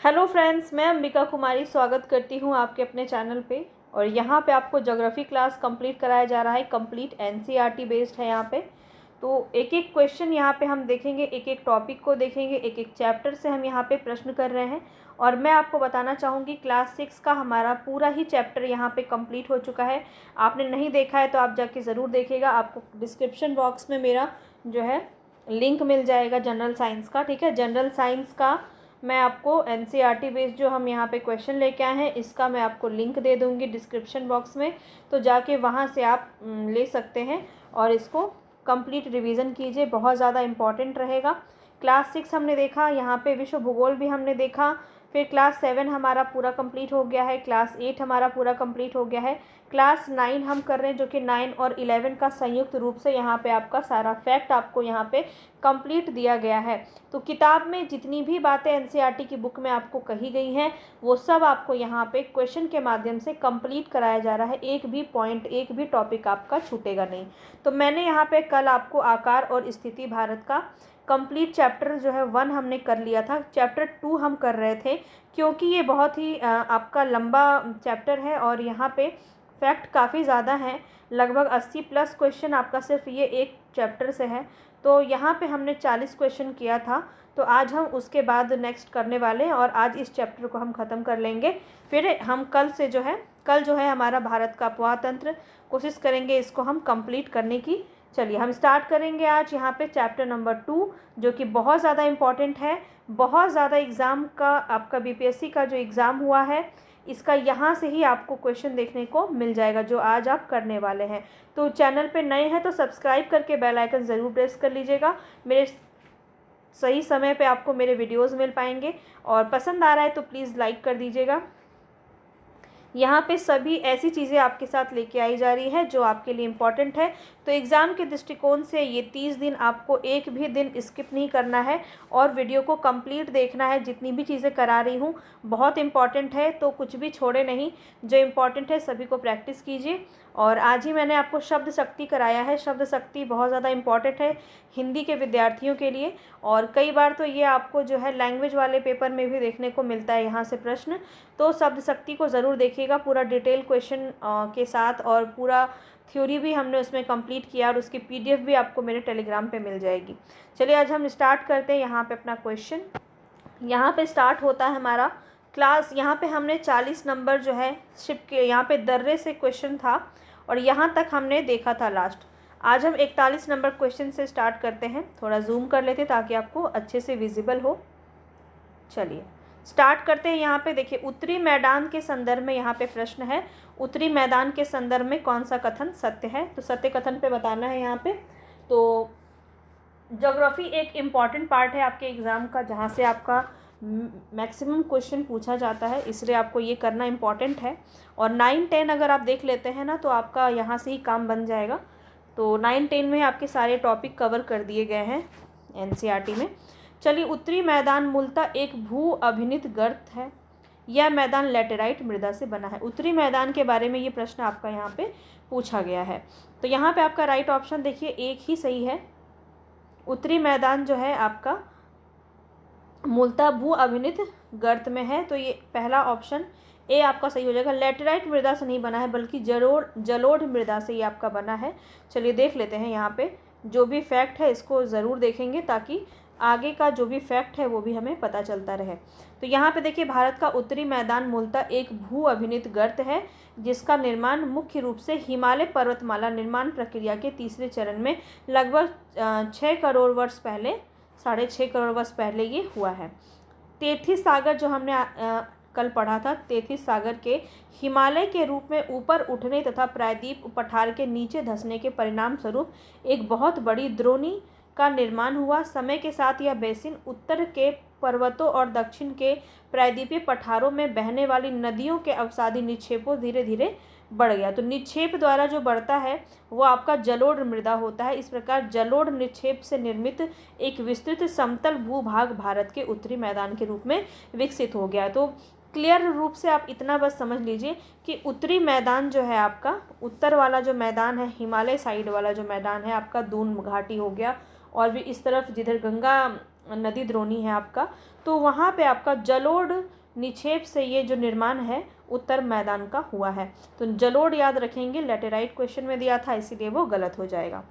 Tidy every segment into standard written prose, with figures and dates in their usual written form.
Hello friends, मैं अंबिका कुमारी स्वागत करती हूं आपके अपने चैनल पे। और यहां पे आपको ज्योग्राफी क्लास कंप्लीट कराया जा रहा है। कंप्लीट एनसीईआरटी बेस्ड है यहां पे। तो एक एक क्वेश्चन यहां पे हम देखेंगे, एक एक टॉपिक को देखेंगे, एक एक चैप्टर से हम यहां पे प्रश्न कर रहे हैं। और मैं आपको बताना चाहूँगी क्लास 6 का हमारा पूरा ही चैप्टर यहाँ पे कंप्लीट हो चुका है। आपने नहीं देखा है तो आप जाके ज़रूर देखिएगा। आपको डिस्क्रिप्शन बॉक्स में मेरा जो है लिंक मिल जाएगा जनरल साइंस का। ठीक है, जनरल साइंस का मैं आपको एनसीईआरटी बेस्ड जो हम यहाँ पे क्वेश्चन लेके आए हैं, इसका मैं आपको लिंक दे दूँगी डिस्क्रिप्शन बॉक्स में। तो जाके वहाँ से आप ले सकते हैं और इसको कंप्लीट रिवीजन कीजिए, बहुत ज़्यादा इम्पॉर्टेंट रहेगा। क्लास 6 हमने देखा, यहाँ पे विश्व भूगोल भी हमने देखा। फिर क्लास 7 हमारा पूरा कंप्लीट हो गया है, क्लास 8 हमारा पूरा कंप्लीट हो गया है। क्लास 9 हम कर रहे हैं, जो कि 9 और 11 का संयुक्त रूप से यहाँ पे आपका सारा फैक्ट आपको यहाँ पे कंप्लीट दिया गया है। तो किताब में जितनी भी बातें एनसीईआरटी की बुक में आपको कही गई हैं, वो सब आपको यहाँ पे क्वेश्चन के माध्यम से कंप्लीट कराया जा रहा है। एक भी पॉइंट, एक भी टॉपिक आपका छूटेगा नहीं। तो मैंने यहाँ पे कल आपको आकार और स्थिति भारत का कंप्लीट चैप्टर जो है 1 हमने कर लिया था। चैप्टर 2 हम कर रहे थे, क्योंकि ये बहुत ही आपका लंबा चैप्टर है और यहाँ पे फैक्ट काफ़ी ज़्यादा हैं। लगभग 80 प्लस क्वेश्चन आपका सिर्फ ये एक चैप्टर से है। तो यहाँ पे हमने 40 क्वेश्चन किया था, तो आज हम उसके बाद नेक्स्ट करने वाले हैं और आज इस चैप्टर को हम ख़त्म कर लेंगे। फिर हम कल जो है हमारा भारत का अपवातंत्र, कोशिश करेंगे इसको हम कंप्लीट करने की। चलिए हम स्टार्ट करेंगे आज यहाँ पे चैप्टर नंबर 2, जो कि बहुत ज़्यादा इम्पॉर्टेंट है। बहुत ज़्यादा एग्ज़ाम का आपका बीपीएससी का जो एग्ज़ाम हुआ है, इसका यहाँ से ही आपको क्वेश्चन देखने को मिल जाएगा, जो आज आप करने वाले हैं। तो चैनल पे नए हैं तो सब्सक्राइब करके बेल आइकन ज़रूर प्रेस कर लीजिएगा। मेरे सही समय पे आपको मेरे वीडियोस मिल पाएंगे। और पसंद आ रहा है तो प्लीज़ लाइक कर दीजिएगा। यहाँ पे सभी ऐसी चीज़ें आपके साथ लेके आई जा रही है जो आपके लिए इम्पॉर्टेंट है। तो एग्ज़ाम के दृष्टिकोण से ये 30 दिन आपको एक भी दिन स्किप नहीं करना है और वीडियो को कंप्लीट देखना है। जितनी भी चीज़ें करा रही हूँ बहुत इम्पॉर्टेंट है, तो कुछ भी छोड़े नहीं। जो इम्पॉर्टेंट है सभी को प्रैक्टिस कीजिए। और आज ही मैंने आपको शब्द शक्ति कराया है। शब्द शक्ति बहुत ज़्यादा इम्पॉर्टेंट है हिंदी के विद्यार्थियों के लिए। और कई बार तो ये आपको जो है लैंग्वेज वाले पेपर में भी देखने को मिलता है यहाँ से प्रश्न। तो शब्द शक्ति को ज़रूर देखिएगा पूरा डिटेल क्वेश्चन के साथ, और पूरा थ्योरी भी हमने उसमें कंप्लीट किया और उसकी पीडीएफ भी आपको मेरे टेलीग्राम पे मिल जाएगी। चलिए आज हम स्टार्ट करते हैं यहाँ पे अपना क्वेश्चन। यहाँ पे स्टार्ट होता है हमारा क्लास। यहाँ पे हमने 40 नंबर जो है शिप के यहाँ पे दर्रे से क्वेश्चन था और यहाँ तक हमने देखा था लास्ट। आज हम 41 नंबर क्वेश्चन से स्टार्ट करते हैं। थोड़ा जूम कर लेते ताकि आपको अच्छे से विजिबल हो। चलिए स्टार्ट करते हैं। यहाँ पे देखिए, उत्तरी मैदान के संदर्भ में यहाँ पे प्रश्न है। उत्तरी मैदान के संदर्भ में कौन सा कथन सत्य है? तो सत्य कथन पे बताना है यहाँ पे। तो ज्योग्राफी एक इम्पॉर्टेंट पार्ट है आपके एग्ज़ाम का, जहाँ से आपका मैक्सिमम क्वेश्चन पूछा जाता है, इसलिए आपको ये करना इम्पॉर्टेंट है। और 9-10 अगर आप देख लेते हैं ना, तो आपका यहाँ से ही काम बन जाएगा। तो 9-10 में आपके सारे टॉपिक कवर कर दिए गए हैं एनसीईआरटी में। चलिए, उत्तरी मैदान मूलतः एक भू अभिनीत गर्त है। यह मैदान लैटेराइट मृदा से बना है। उत्तरी मैदान के बारे में ये प्रश्न आपका यहाँ पे पूछा गया है। तो यहाँ पे आपका राइट ऑप्शन देखिए एक ही सही है। उत्तरी मैदान जो है आपका मूलतः भू अभिनीत गर्त में है, तो ये पहला ऑप्शन ए आपका सही हो जाएगा। लैटेराइट मृदा से नहीं बना है, बल्कि जलोढ़ मृदा से ये आपका बना है। चलिए देख लेते हैं यहाँ पे जो भी फैक्ट है, इसको ज़रूर देखेंगे ताकि आगे का जो भी फैक्ट है वो भी हमें पता चलता रहे। तो यहाँ पे देखिए, भारत का उत्तरी मैदान मूलतः एक भू अभिनीत गर्त है, जिसका निर्माण मुख्य रूप से हिमालय पर्वतमाला निर्माण प्रक्रिया के तीसरे चरण में लगभग 6 करोड़ वर्ष पहले, 6.5 करोड़ वर्ष पहले ये हुआ है। तेथिस सागर जो हमने कल पढ़ा था, तेथिस सागर के हिमालय के रूप में ऊपर उठने तथा प्रायद्वीप पठार के नीचे धंसने के परिणाम स्वरूप एक बहुत बड़ी द्रोणी का निर्माण हुआ। समय के साथ यह बेसिन उत्तर के पर्वतों और दक्षिण के प्रायद्वीपीय पठारों में बहने वाली नदियों के अवसादी निक्षेपों धीरे धीरे बढ़ गया। तो निक्षेप द्वारा जो बढ़ता है वो आपका जलोढ़ मृदा होता है। इस प्रकार जलोढ़ निक्षेप से निर्मित एक विस्तृत समतल भूभाग भारत के उत्तरी मैदान के रूप में विकसित हो गया। तो क्लियर रूप से आप इतना बस समझ लीजिए कि उत्तरी मैदान जो है आपका, उत्तर वाला जो मैदान है, हिमालय साइड वाला जो मैदान है आपका, दून घाटी हो गया, और भी इस तरफ जिधर गंगा नदी द्रोणी है आपका, तो वहाँ पे आपका जलोढ़ निक्षेप से ये जो निर्माण है उत्तर मैदान का हुआ है। तो जलोढ़ याद रखेंगे, लेटेराइट क्वेश्चन में दिया था, इसीलिए वो गलत हो जाएगा।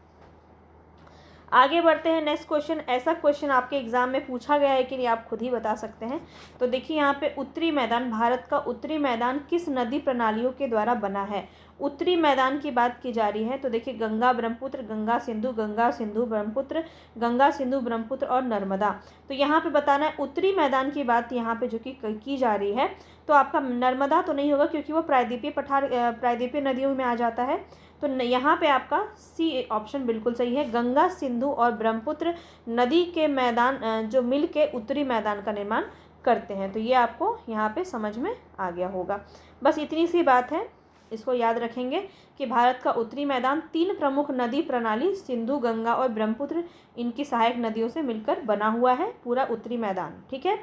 आगे बढ़ते हैं नेक्स्ट क्वेश्चन। ऐसा क्वेश्चन आपके एग्जाम में पूछा गया है कि नहीं आप खुद ही बता सकते हैं। तो देखिए यहाँ पे उत्तरी मैदान, भारत का उत्तरी मैदान किस नदी प्रणालियों के द्वारा बना है। उत्तरी मैदान की बात की जा रही है तो देखिए गंगा ब्रह्मपुत्र, गंगा सिंधु ब्रह्मपुत्र, गंगा सिंधु ब्रह्मपुत्र और नर्मदा। तो यहाँ पे बताना है उत्तरी मैदान की बात यहाँ पे जो कि की जा रही है, तो आपका नर्मदा तो नहीं होगा क्योंकि वो प्रायद्वीपीय नदियों में आ जाता है। तो यहाँ पे आपका सी ऑप्शन बिल्कुल सही है, गंगा सिंधु और ब्रह्मपुत्र नदी के मैदान जो मिल के उत्तरी मैदान का निर्माण करते हैं। तो ये आपको यहाँ पे समझ में आ गया होगा। बस इतनी सी बात है, इसको याद रखेंगे कि भारत का उत्तरी मैदान 3 प्रमुख नदी प्रणाली सिंधु, गंगा और ब्रह्मपुत्र, इनकी सहायक नदियों से मिलकर बना हुआ है पूरा उत्तरी मैदान। ठीक है,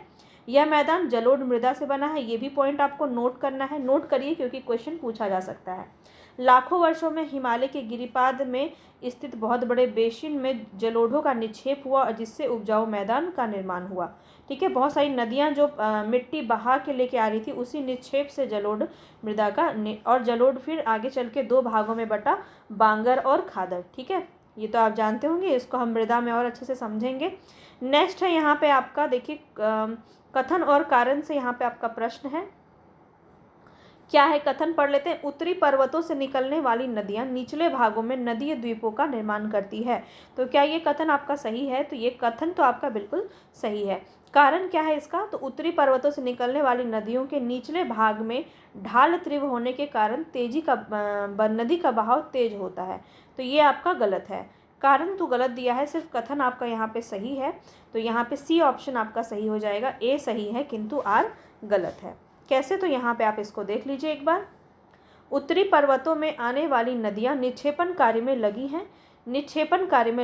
यह मैदान जलोढ़ मृदा से बना है, ये भी पॉइंट आपको नोट करना है, नोट करिए क्योंकि क्वेश्चन पूछा जा सकता है। लाखों वर्षों में हिमालय के गिरिपाद में स्थित बहुत बड़े बेसिन में जलोढ़ों का निक्षेप हुआ जिससे उपजाऊ मैदान का निर्माण हुआ। ठीक है, बहुत सारी नदियां जो मिट्टी बहा के लेके आ रही थी उसी निक्षेप से जलोढ़ मृदा का और जलोढ़ फिर आगे चल के 2 भागों में बटा, बांगर और खादर। ठीक है, ये तो आप जानते होंगे, इसको हम मृदा में और अच्छे से समझेंगे। नेक्स्ट है यहाँ पे आपका देखिए कथन और कारण से यहाँ पे आपका प्रश्न है। क्या है कथन, पढ़ लेते हैं। उत्तरी पर्वतों से निकलने वाली नदियां निचले भागों में नदीय द्वीपों का निर्माण करती है। तो क्या ये कथन आपका सही है? तो ये कथन तो आपका बिल्कुल सही है। कारण क्या है इसका? तो उत्तरी पर्वतों से निकलने वाली नदियों के निचले भाग में ढाल तीव्र होने के कारण नदी का बहाव तेज होता है। तो ये आपका गलत है, कारण तो गलत दिया है, सिर्फ कथन आपका यहाँ पे सही है। तो यहाँ पे सी ऑप्शन आपका सही हो जाएगा, ए सही है किंतु आर गलत है। कैसे? तो यहाँ पे आप इसको देख लीजिए एक बार। उत्तरी पर्वतों में आने वाली नदियाँ निक्षेपण कार्य में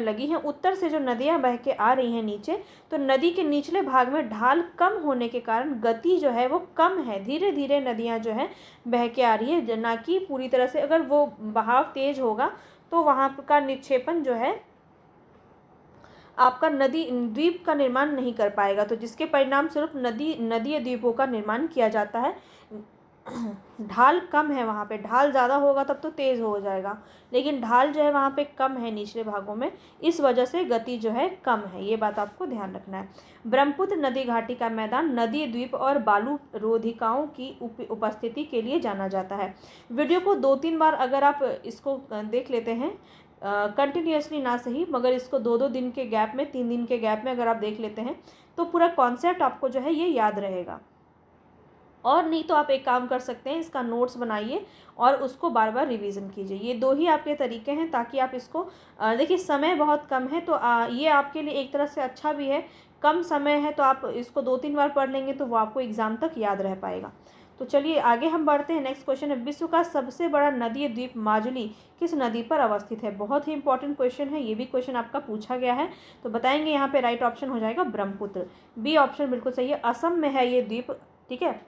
लगी हैं। उत्तर से जो नदियाँ बह के आ रही हैं नीचे, तो नदी के निचले भाग में ढाल कम होने के कारण गति जो है वो कम है, धीरे धीरे नदियाँ जो है बह के आ रही है, ना कि पूरी तरह से। अगर वो बहाव तेज होगा तो वहाँ का निक्षेपण जो है आपका द्वीप का निर्माण नहीं कर पाएगा, तो जिसके परिणाम स्वरूप नदीय द्वीपों का निर्माण किया जाता है। ढाल कम है वहाँ पे, ढाल ज़्यादा होगा तब तो तेज़ हो जाएगा, लेकिन ढाल जो है वहाँ पे कम है निचले भागों में, इस वजह से गति जो है कम है, ये बात आपको ध्यान रखना है। ब्रह्मपुत्र नदी घाटी का मैदान नदी द्वीप और बालू रोधिकाओं की उपस्थिति के लिए जाना जाता है। वीडियो को 2-3 बार अगर आप इसको देख लेते हैं, कंटिन्यूसली ना सही मगर इसको 2-2 दिन के गैप में, 3 दिन के गैप में अगर आप देख लेते हैं तो पूरा कॉन्सेप्ट आपको जो है ये याद रहेगा। और नहीं तो आप एक काम कर सकते हैं, इसका नोट्स बनाइए और उसको बार बार रिवीजन कीजिए। ये 2 ही आपके तरीके हैं ताकि आप इसको देखिए समय बहुत कम है, तो ये आपके लिए एक तरह से अच्छा भी है। कम समय है तो आप इसको 2-3 बार पढ़ लेंगे तो वो आपको एग्ज़ाम तक याद रह पाएगा। तो चलिए आगे हम बढ़ते हैं। नेक्स्ट क्वेश्चन है, विश्व का सबसे बड़ा नदीय द्वीप माजुली किस नदी पर अवस्थित है? बहुत ही इंपॉर्टेंट क्वेश्चन है, ये भी क्वेश्चन आपका पूछा गया है। तो बताएंगे यहाँ पे राइट ऑप्शन हो जाएगा ब्रह्मपुत्र, बी ऑप्शन बिल्कुल सही है। असम में है ये द्वीप, ठीक है,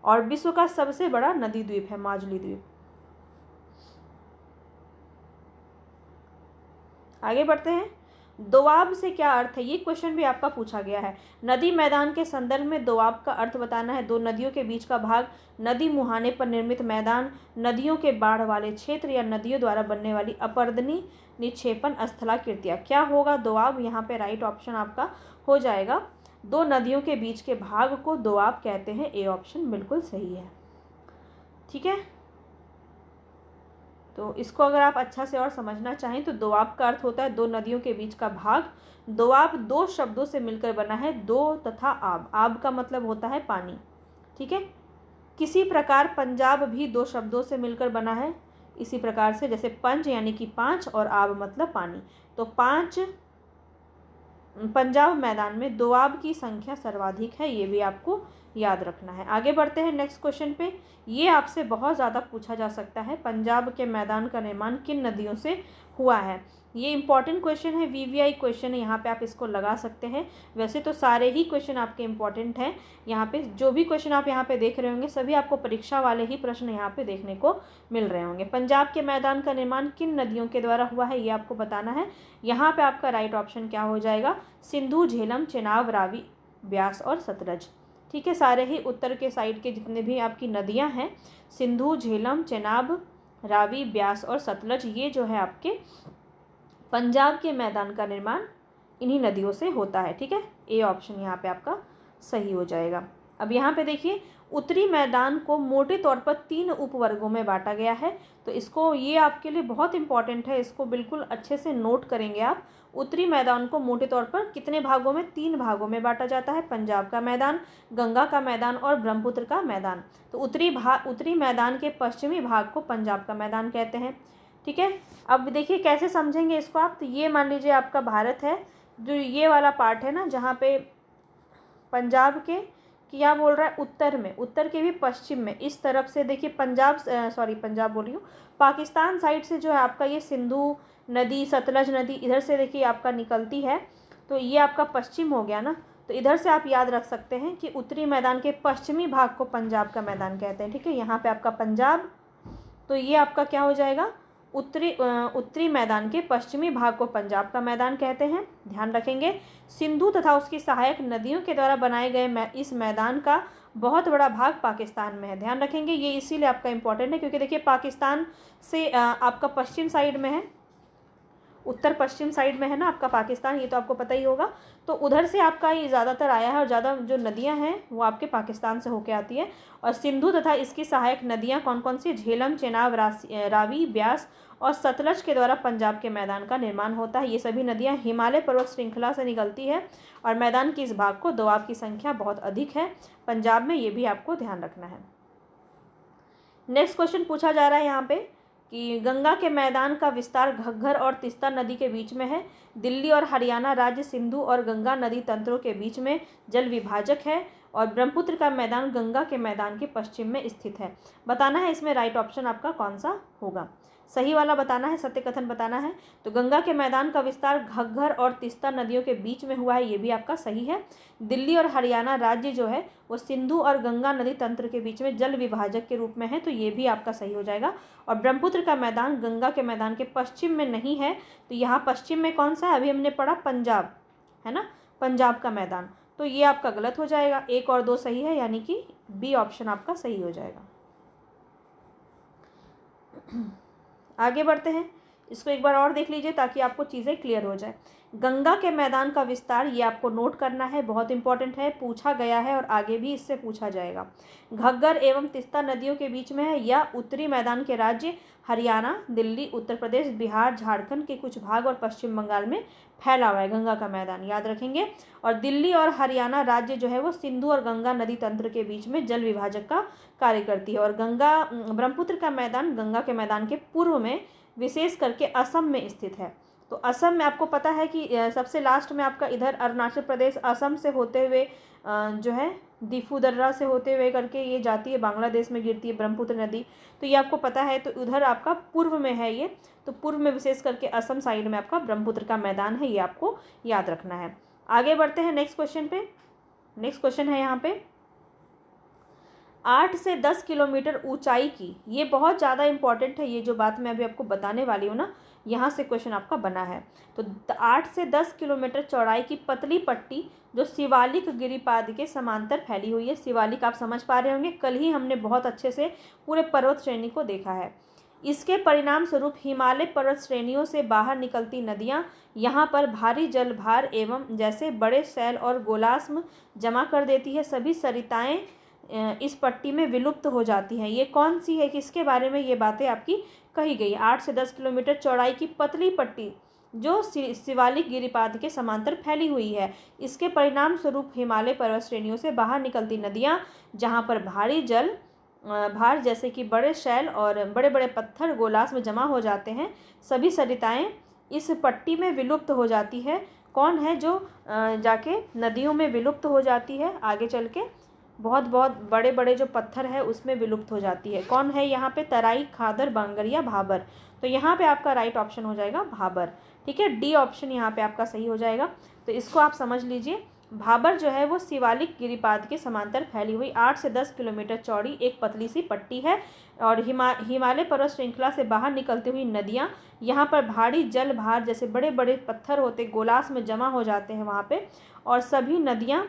और विश्व का सबसे बड़ा नदी द्वीप है माजुली द्वीप। आगे बढ़ते हैं। दोआब से क्या अर्थ है? ये क्वेश्चन भी आपका पूछा गया है। नदी मैदान के संदर्भ में दोआब का अर्थ बताना है। 2 नदियों के बीच का भाग, नदी मुहाने पर निर्मित मैदान, नदियों के बाढ़ वाले क्षेत्र या नदियों द्वारा बनने वाली अपर्दनी निक्षेपण स्थलाकृतियाँ। क्या होगा दोआब? यहाँ पे राइट ऑप्शन आपका हो जाएगा 2 नदियों के बीच के भाग को दोआब कहते हैं, ए ऑप्शन बिल्कुल सही है। ठीक है, तो इसको अगर आप अच्छा से और समझना चाहें तो दोआब का अर्थ होता है 2 नदियों के बीच का भाग। दोआब 2 शब्दों से मिलकर बना है, दो तथा आब। आब का मतलब होता है पानी। ठीक है, किसी प्रकार पंजाब भी 2 शब्दों से मिलकर बना है, इसी प्रकार से जैसे पंच यानी कि 5 और आब मतलब पानी। तो 5 पंजाब मैदान में दोआब की संख्या सर्वाधिक है, ये भी आपको याद रखना है। आगे बढ़ते हैं नेक्स्ट क्वेश्चन पे। ये आपसे बहुत ज़्यादा पूछा जा सकता है, पंजाब के मैदान का निर्माण किन नदियों से हुआ है। ये इंपॉर्टेंट क्वेश्चन है, वीवीआई क्वेश्चन है, यहाँ पे आप इसको लगा सकते हैं। वैसे तो सारे ही क्वेश्चन आपके इंपॉर्टेंट हैं, यहाँ पे जो भी क्वेश्चन आप यहाँ पे देख रहे होंगे सभी आपको परीक्षा वाले ही प्रश्न यहाँ पे देखने को मिल रहे होंगे। पंजाब के मैदान का निर्माण किन नदियों के द्वारा हुआ है, ये आपको बताना है। यहाँ पे आपका राइट ऑप्शन क्या हो जाएगा, सिंधु, झेलम, चेनाब, रावी, ब्यास और सतलज। ठीक है, सारे ही उत्तर के साइड के जितने भी आपकी नदियाँ हैं, सिंधु, झेलम, चेनाब, रावी, ब्यास और सतलज, ये जो है आपके पंजाब के मैदान का निर्माण इन्हीं नदियों से होता है। ठीक है, ए ऑप्शन यहाँ पे आपका सही हो जाएगा। अब यहाँ पे देखिए, उत्तरी मैदान को मोटे तौर पर 3 उपवर्गों में बांटा गया है। तो इसको, ये आपके लिए बहुत इंपॉर्टेंट है, इसको बिल्कुल अच्छे से नोट करेंगे आप। उत्तरी मैदान को मोटे तौर पर कितने भागों में, 3 भागों में बांटा जाता है, पंजाब का मैदान, गंगा का मैदान और ब्रह्मपुत्र का मैदान। तो उत्तरी मैदान के पश्चिमी भाग को पंजाब का मैदान कहते हैं। ठीक है, अब देखिए कैसे समझेंगे इसको आप। तो ये मान लीजिए आपका भारत है, जो ये वाला पार्ट है ना, जहाँ पे पंजाब के क्या बोल रहा है, उत्तर में, उत्तर के भी पश्चिम में, इस तरफ से देखिए पंजाब बोल रही हूँ, पाकिस्तान साइड से जो है आपका ये सिंधु नदी, सतलज नदी इधर से देखिए आपका निकलती है। तो ये आपका पश्चिम हो गया ना, तो इधर से आप याद रख सकते हैं कि उत्तरी मैदान के पश्चिमी भाग को पंजाब का मैदान कहते हैं। ठीक है, यहाँ पे आपका पंजाब, तो ये आपका क्या हो जाएगा, उत्तरी मैदान के पश्चिमी भाग को पंजाब का मैदान कहते हैं, ध्यान रखेंगे। सिंधु तथा उसकी सहायक नदियों के द्वारा बनाए गए इस मैदान का बहुत बड़ा भाग पाकिस्तान में है, ध्यान रखेंगे। ये इसीलिए आपका इंपॉर्टेंट है क्योंकि देखिए पाकिस्तान से आपका पश्चिम साइड में है, उत्तर पश्चिम साइड में है ना आपका पाकिस्तान, ये तो आपको पता ही होगा। तो उधर से आपका ये ज़्यादातर आया है और ज़्यादा जो नदियां हैं वो आपके पाकिस्तान से होके आती है। और सिंधु तथा इसकी सहायक नदियां कौन कौन सी, झेलम, चेनाब, रावी, ब्यास और सतलज के द्वारा पंजाब के मैदान का निर्माण होता है। ये सभी नदियाँ हिमालय पर्वत श्रृंखला से निकलती है और मैदान की इस भाग को दोआब की संख्या बहुत अधिक है पंजाब में, ये भी आपको ध्यान रखना है। नेक्स्ट क्वेश्चन पूछा जा रहा है यहाँ पे कि गंगा के मैदान का विस्तार घग्गर और तीस्ता नदी के बीच में है। दिल्ली और हरियाणा राज्य सिंधु और गंगा नदी तंत्रों के बीच में जल विभाजक है और ब्रह्मपुत्र का मैदान गंगा के मैदान के पश्चिम में स्थित है। बताना है इसमें राइट ऑप्शन आपका कौन सा होगा, सही वाला बताना है, सत्य कथन बताना है। तो गंगा के मैदान का विस्तार घग्गर और तीस्ता नदियों के बीच में हुआ है, ये भी आपका सही है। दिल्ली और हरियाणा राज्य जो है वो सिंधु और गंगा नदी तंत्र के बीच में जल विभाजक के रूप में है, तो ये भी आपका सही हो जाएगा। और ब्रह्मपुत्र का मैदान गंगा के मैदान के पश्चिम में नहीं है, तो यहाँ पश्चिम में कौन सा है, अभी हमने पढ़ा पंजाब, है ना, पंजाब का मैदान, तो ये आपका गलत हो जाएगा। 1 और 2 सही है, यानी कि बी ऑप्शन आपका सही हो जाएगा। आगे बढ़ते हैं, इसको एक बार और देख लीजिए ताकि आपको चीज़ें क्लियर हो जाए। गंगा के मैदान का विस्तार, ये आपको नोट करना है, बहुत इंपॉर्टेंट है, पूछा गया है और आगे भी इससे पूछा जाएगा। घग्गर एवं तीस्ता नदियों के बीच में है या उत्तरी मैदान के राज्य हरियाणा, दिल्ली, उत्तर प्रदेश, बिहार, झारखंड के कुछ भाग और पश्चिम बंगाल में फैला हुआ है गंगा का मैदान, याद रखेंगे। और दिल्ली और हरियाणा राज्य जो है वो सिंधु और गंगा नदी तंत्र के बीच में जल विभाजक का कार्य करती है। और ब्रह्मपुत्र का मैदान गंगा के मैदान के पूर्व में विशेष करके असम में स्थित है। तो असम में आपको पता है कि सबसे लास्ट में आपका इधर अरुणाचल प्रदेश असम से होते हुए जो है दिफू दर्रा से होते हुए करके ये जाती है, बांग्लादेश में गिरती है ब्रह्मपुत्र नदी, तो ये आपको पता है। तो उधर आपका पूर्व में है ये, तो पूर्व में विशेष करके असम साइड में आपका ब्रह्मपुत्र का मैदान है, ये आपको याद रखना है। आगे बढ़ते हैं नेक्स्ट क्वेश्चन पे। नेक्स्ट क्वेश्चन है यहाँ पे 8 से 10 किलोमीटर ऊंचाई की, ये बहुत ज़्यादा इंपॉर्टेंट है, ये जो बात मैं अभी आपको बताने वाली हूँ ना, यहाँ से क्वेश्चन आपका बना है। तो 8 से 10 किलोमीटर चौड़ाई की पतली पट्टी जो शिवालिक गिरिपाद के समांतर फैली हुई है। शिवालिक आप समझ पा रहे होंगे, कल ही हमने बहुत अच्छे से पूरे पर्वत श्रेणी को देखा है। इसके परिणाम स्वरूप हिमालय पर्वत श्रेणियों से बाहर निकलती नदियाँ यहाँ पर भारी जल भार एवं जैसे बड़े शैल और गोलाश्म जमा कर देती है। सभी सरिताएँ इस पट्टी में विलुप्त हो जाती हैं। ये कौन सी है, किसके बारे में ये बातें आपकी कही गई। 8 से 10 किलोमीटर चौड़ाई की पतली पट्टी जो शिवालिक गिरिपाद के समांतर फैली हुई है, इसके परिणाम स्वरूप हिमालय पर्वत श्रेणियों से बाहर निकलती नदियाँ जहाँ पर भारी जल भार जैसे कि बड़े शैल और बड़े बड़े पत्थर गोलास में जमा हो जाते हैं, सभी सरिताएँ इस पट्टी में विलुप्त हो जाती है। कौन है जो जाके नदियों में विलुप्त हो जाती है आगे चल के, बहुत बहुत बड़े बड़े जो पत्थर है उसमें विलुप्त हो जाती है। कौन है यहाँ पे? तराई, खादर, बांगर या भाबर। तो यहाँ पे आपका राइट ऑप्शन हो जाएगा भाबर। ठीक है, डी ऑप्शन यहाँ पे आपका सही हो जाएगा। तो इसको आप समझ लीजिए, भाबर जो है वो शिवालिक गिरिपाद के समांतर फैली हुई 8 से 10 किलोमीटर चौड़ी एक पतली सी पट्टी है। और हिमालय पर्वत श्रृंखला से बाहर निकलती हुई नदियाँ, यहाँ पर भारी जल भार जैसे बड़े बड़े पत्थर होते गोलास में जमा हो जाते हैं वहाँ पे, और सभी नदियाँ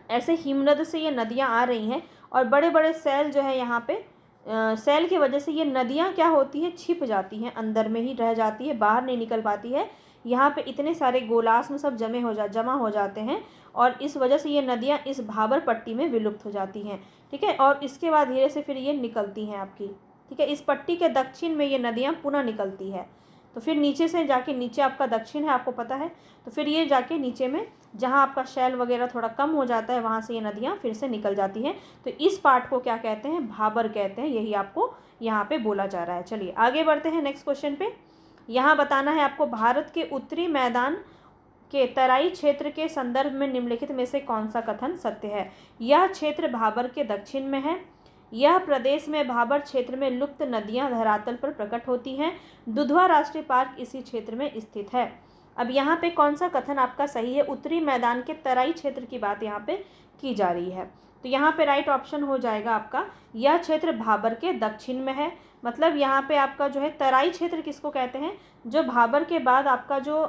ऐसे हिमनद से ये नदियाँ आ रही हैं, और बड़े बड़े सैल जो है यहाँ पे सैल की वजह से ये नदियाँ क्या होती हैं? छिप जाती हैं, अंदर में ही रह जाती है, बाहर नहीं निकल पाती है। यहाँ पे इतने सारे गोलास में सब जमा हो जाते हैं, और इस वजह से ये नदियाँ इस भाबर पट्टी में विलुप्त हो जाती हैं। ठीक है, और इसके बाद धीरे से फिर ये निकलती हैं आपकी। ठीक है, इस पट्टी के दक्षिण में ये नदियाँ पुनः निकलती है। तो फिर नीचे से जाके, नीचे आपका दक्षिण है आपको पता है, तो फिर ये जाके नीचे में जहाँ आपका शैल वगैरह थोड़ा कम हो जाता है वहाँ से ये नदियाँ फिर से निकल जाती हैं। तो इस पार्ट को क्या कहते हैं? भाबर कहते हैं। यही आपको यहाँ पे बोला जा रहा है। चलिए आगे बढ़ते हैं नेक्स्ट क्वेश्चन पे। यहाँ बताना है आपको, भारत के उत्तरी मैदान के तराई क्षेत्र के संदर्भ में निम्नलिखित में से कौन सा कथन सत्य है? यह क्षेत्र भाबर के दक्षिण में है। यह प्रदेश में भाबर क्षेत्र में लुप्त नदियां धरातल पर प्रकट होती हैं। दुधवा राष्ट्रीय पार्क इसी क्षेत्र में स्थित है। अब यहाँ पे कौन सा कथन आपका सही है? उत्तरी मैदान के तराई क्षेत्र की बात यहाँ पे की जा रही है। तो यहाँ पे राइट ऑप्शन हो जाएगा आपका, यह क्षेत्र भाबर के दक्षिण में है। मतलब यहाँ पे आपका जो है तराई क्षेत्र किसको कहते हैं? जो भाबर के बाद आपका जो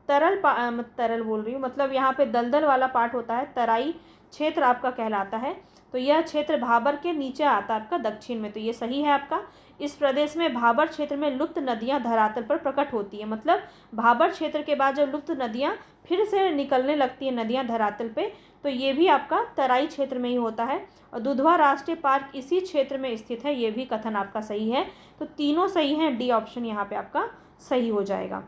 तरल बोल रही हूँ, मतलब यहाँ पे दलदल वाला पार्ट होता है, तराई क्षेत्र आपका कहलाता है। तो यह क्षेत्र भाबर के नीचे आता है आपका दक्षिण में। तो ये सही है आपका। इस प्रदेश में भाबर क्षेत्र में लुप्त नदियां धरातल पर प्रकट होती है। मतलब भाबर क्षेत्र के बाद जब लुप्त नदियां फिर से निकलने लगती है नदियां धरातल पे, तो ये भी आपका तराई क्षेत्र में ही होता है। और दुधवा राष्ट्रीय पार्क इसी क्षेत्र में स्थित है। ये भी कथन आपका सही है। तो तीनों सही हैं, डी ऑप्शन यहाँ पे आपका सही हो जाएगा।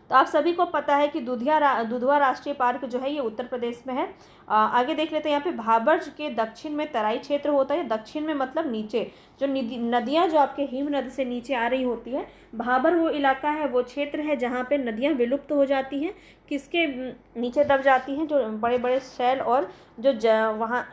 तो आप सभी को पता है कि दुधवा राष्ट्रीय पार्क जो है ये उत्तर प्रदेश में है। आगे देख लेते हैं। यहाँ पे भाबर के दक्षिण में तराई क्षेत्र होता है। दक्षिण में मतलब नीचे जो नदियाँ जो आपके हिम नदी से नीचे आ रही होती है, भाबर वो इलाका है, वो क्षेत्र है जहाँ पे नदियाँ विलुप्त हो जाती हैं। किसके नीचे दब जाती हैं? जो बड़े बड़े शैल और जो वहाँ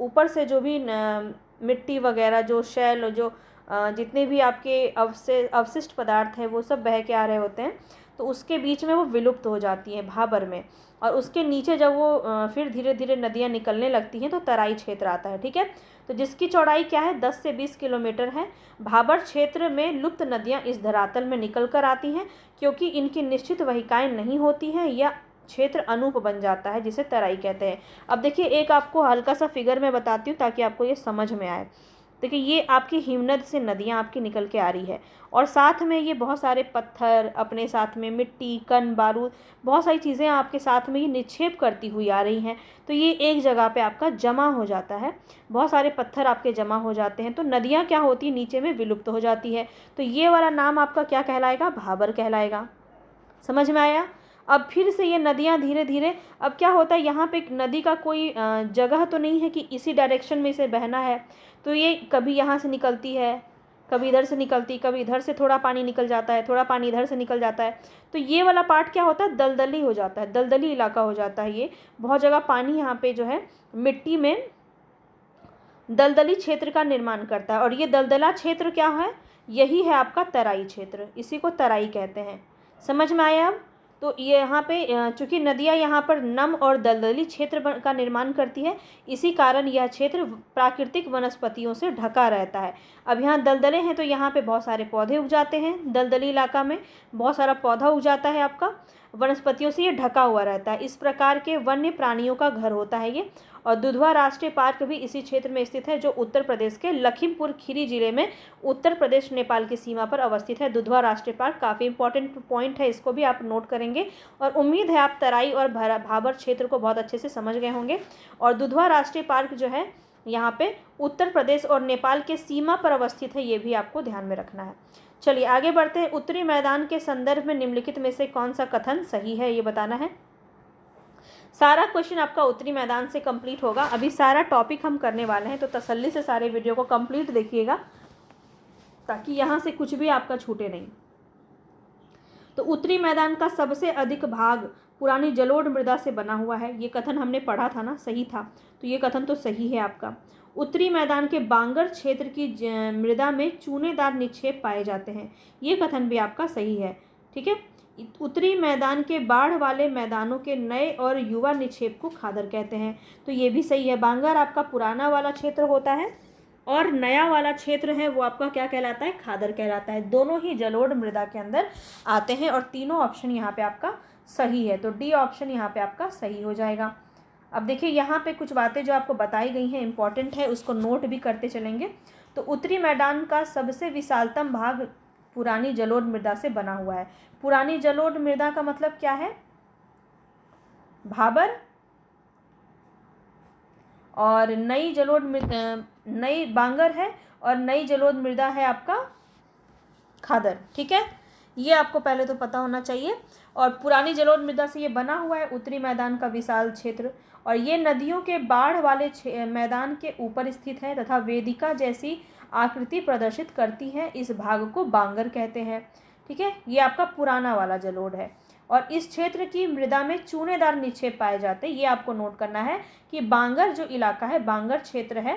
ऊपर से जो भी मिट्टी वगैरह, जो शैल, जो जितने भी आपके अवशिष्ट पदार्थ हैं वो सब बह के आ रहे होते हैं, तो उसके बीच में वो विलुप्त हो जाती हैं भाबर में। और उसके नीचे जब वो फिर धीरे धीरे नदियाँ निकलने लगती हैं तो तराई क्षेत्र आता है। ठीक है, तो जिसकी चौड़ाई क्या है? 10 से 20 किलोमीटर है। भाबर क्षेत्र में लुप्त नदियाँ इस धरातल में निकल कर आती हैं, क्योंकि इनकी निश्चित वहिकाएँ नहीं होती हैं या क्षेत्र अनूप बन जाता है, जिसे तराई कहते हैं। अब देखिए, एक आपको हल्का सा फिगर में बताती हूँ ताकि आपको ये समझ में आए। देखिए, ये आपकी हिमनद से नदियाँ आपकी निकल के आ रही है, और साथ में ये बहुत सारे पत्थर, अपने साथ में मिट्टी, कण, बारूद, बहुत सारी चीज़ें आपके साथ में ये निक्षेप करती हुई आ रही हैं। तो ये एक जगह पे आपका जमा हो जाता है, बहुत सारे पत्थर आपके जमा हो जाते हैं, तो नदियाँ क्या होती है? नीचे में विलुप्त हो जाती है। तो ये वाला नाम आपका क्या कहलाएगा? भाबर कहलाएगा। समझ में आया? अब फिर से ये नदियाँ धीरे धीरे, अब क्या होता है, यहाँ पे नदी का कोई जगह तो नहीं है कि इसी डायरेक्शन में इसे बहना है। तो ये कभी यहाँ से निकलती है, कभी इधर से निकलती, कभी इधर से थोड़ा पानी निकल जाता है, थोड़ा पानी इधर से निकल जाता है। तो ये वाला पार्ट क्या होता है? दलदली हो जाता है, दलदली इलाका हो जाता है। ये बहुत जगह पानी यहाँ पे जो है मिट्टी में दलदली क्षेत्र का निर्माण करता है, और ये दलदला क्षेत्र क्या है? यही है आपका तराई क्षेत्र, इसी को तराई कहते हैं। समझ में आया अब? तो ये यहाँ पे चूँकि नदियाँ यहाँ पर नम और दलदली क्षेत्र का निर्माण करती है, इसी कारण यह क्षेत्र प्राकृतिक वनस्पतियों से ढका रहता है। अब यहाँ दलदलें हैं तो यहाँ पे बहुत सारे पौधे उग जाते हैं। दलदली इलाका में बहुत सारा पौधा उग जाता है आपका, वनस्पतियों से ये ढका हुआ रहता है। इस प्रकार के वन्य प्राणियों का घर होता है ये। और दुधवा राष्ट्रीय पार्क भी इसी क्षेत्र में स्थित है, जो उत्तर प्रदेश के लखीमपुर खीरी जिले में उत्तर प्रदेश नेपाल की सीमा पर अवस्थित है। दुधवा राष्ट्रीय पार्क काफ़ी इंपॉर्टेंट पॉइंट है, इसको भी आप नोट करेंगे। और उम्मीद है आप तराई और भाबर क्षेत्र को बहुत अच्छे से समझ गए होंगे। और दुधवा राष्ट्रीय पार्क जो है यहाँ पे उत्तर प्रदेश और नेपाल के सीमा पर अवस्थित है, ये भी आपको ध्यान में रखना है। चलिए आगे बढ़ते हैं। उत्तरी मैदान के संदर्भ में निम्नलिखित में से कौन सा कथन सही है, ये बताना है। सारा क्वेश्चन आपका उत्तरी मैदान से कंप्लीट होगा। अभी सारा टॉपिक हम करने वाले हैं, तो तसल्ली से सारे वीडियो को कंप्लीट देखिएगा, ताकि यहाँ से कुछ भी आपका छूटे नहीं। तो उत्तरी मैदान का सबसे अधिक भाग पुरानी जलोढ़ मृदा से बना हुआ है। ये कथन हमने पढ़ा था ना, सही था, तो ये कथन तो सही है आपका। उत्तरी मैदान के बांगर क्षेत्र की मृदा में चूनेदार निक्षेप पाए जाते हैं, ये कथन भी आपका सही है। ठीक है, उत्तरी मैदान के बाढ़ वाले मैदानों के नए और युवा निक्षेप को खादर कहते हैं, तो ये भी सही है। बांगर आपका पुराना वाला क्षेत्र होता है और नया वाला क्षेत्र है वो आपका क्या कहलाता है, खादर कहलाता है। दोनों ही जलोढ़ मृदा के अंदर आते हैं और तीनों ऑप्शन यहाँ पे आपका सही है, तो डी ऑप्शन यहाँ पे आपका सही हो जाएगा। अब देखिए यहाँ पे कुछ बातें जो आपको बताई गई हैं इंपॉर्टेंट है, उसको नोट भी करते चलेंगे। तो उत्तरी मैदान का सबसे विशालतम भाग पुरानी जलोढ़ मृदा से बना हुआ है। पुरानी जलोढ़ मृदा का मतलब क्या है, भाबर, और नई जलोढ़ नई बांगर है, और नई जलोढ़ मृदा है आपका खादर। ठीक है, ये आपको पहले तो पता होना चाहिए। और पुरानी जलोढ़ मृदा से ये बना हुआ है उत्तरी मैदान का विशाल क्षेत्र, और ये नदियों के बाढ़ वाले मैदान के ऊपर स्थित है तथा वेदिका जैसी आकृति प्रदर्शित करती है। इस भाग को बांगर कहते हैं। ठीक है, ये आपका पुराना वाला जलोढ़ है। और इस क्षेत्र की मृदा में चूनेदार निक्षेप पाए जाते हैं। ये आपको नोट करना है कि बांगर जो इलाका है, बांगर क्षेत्र है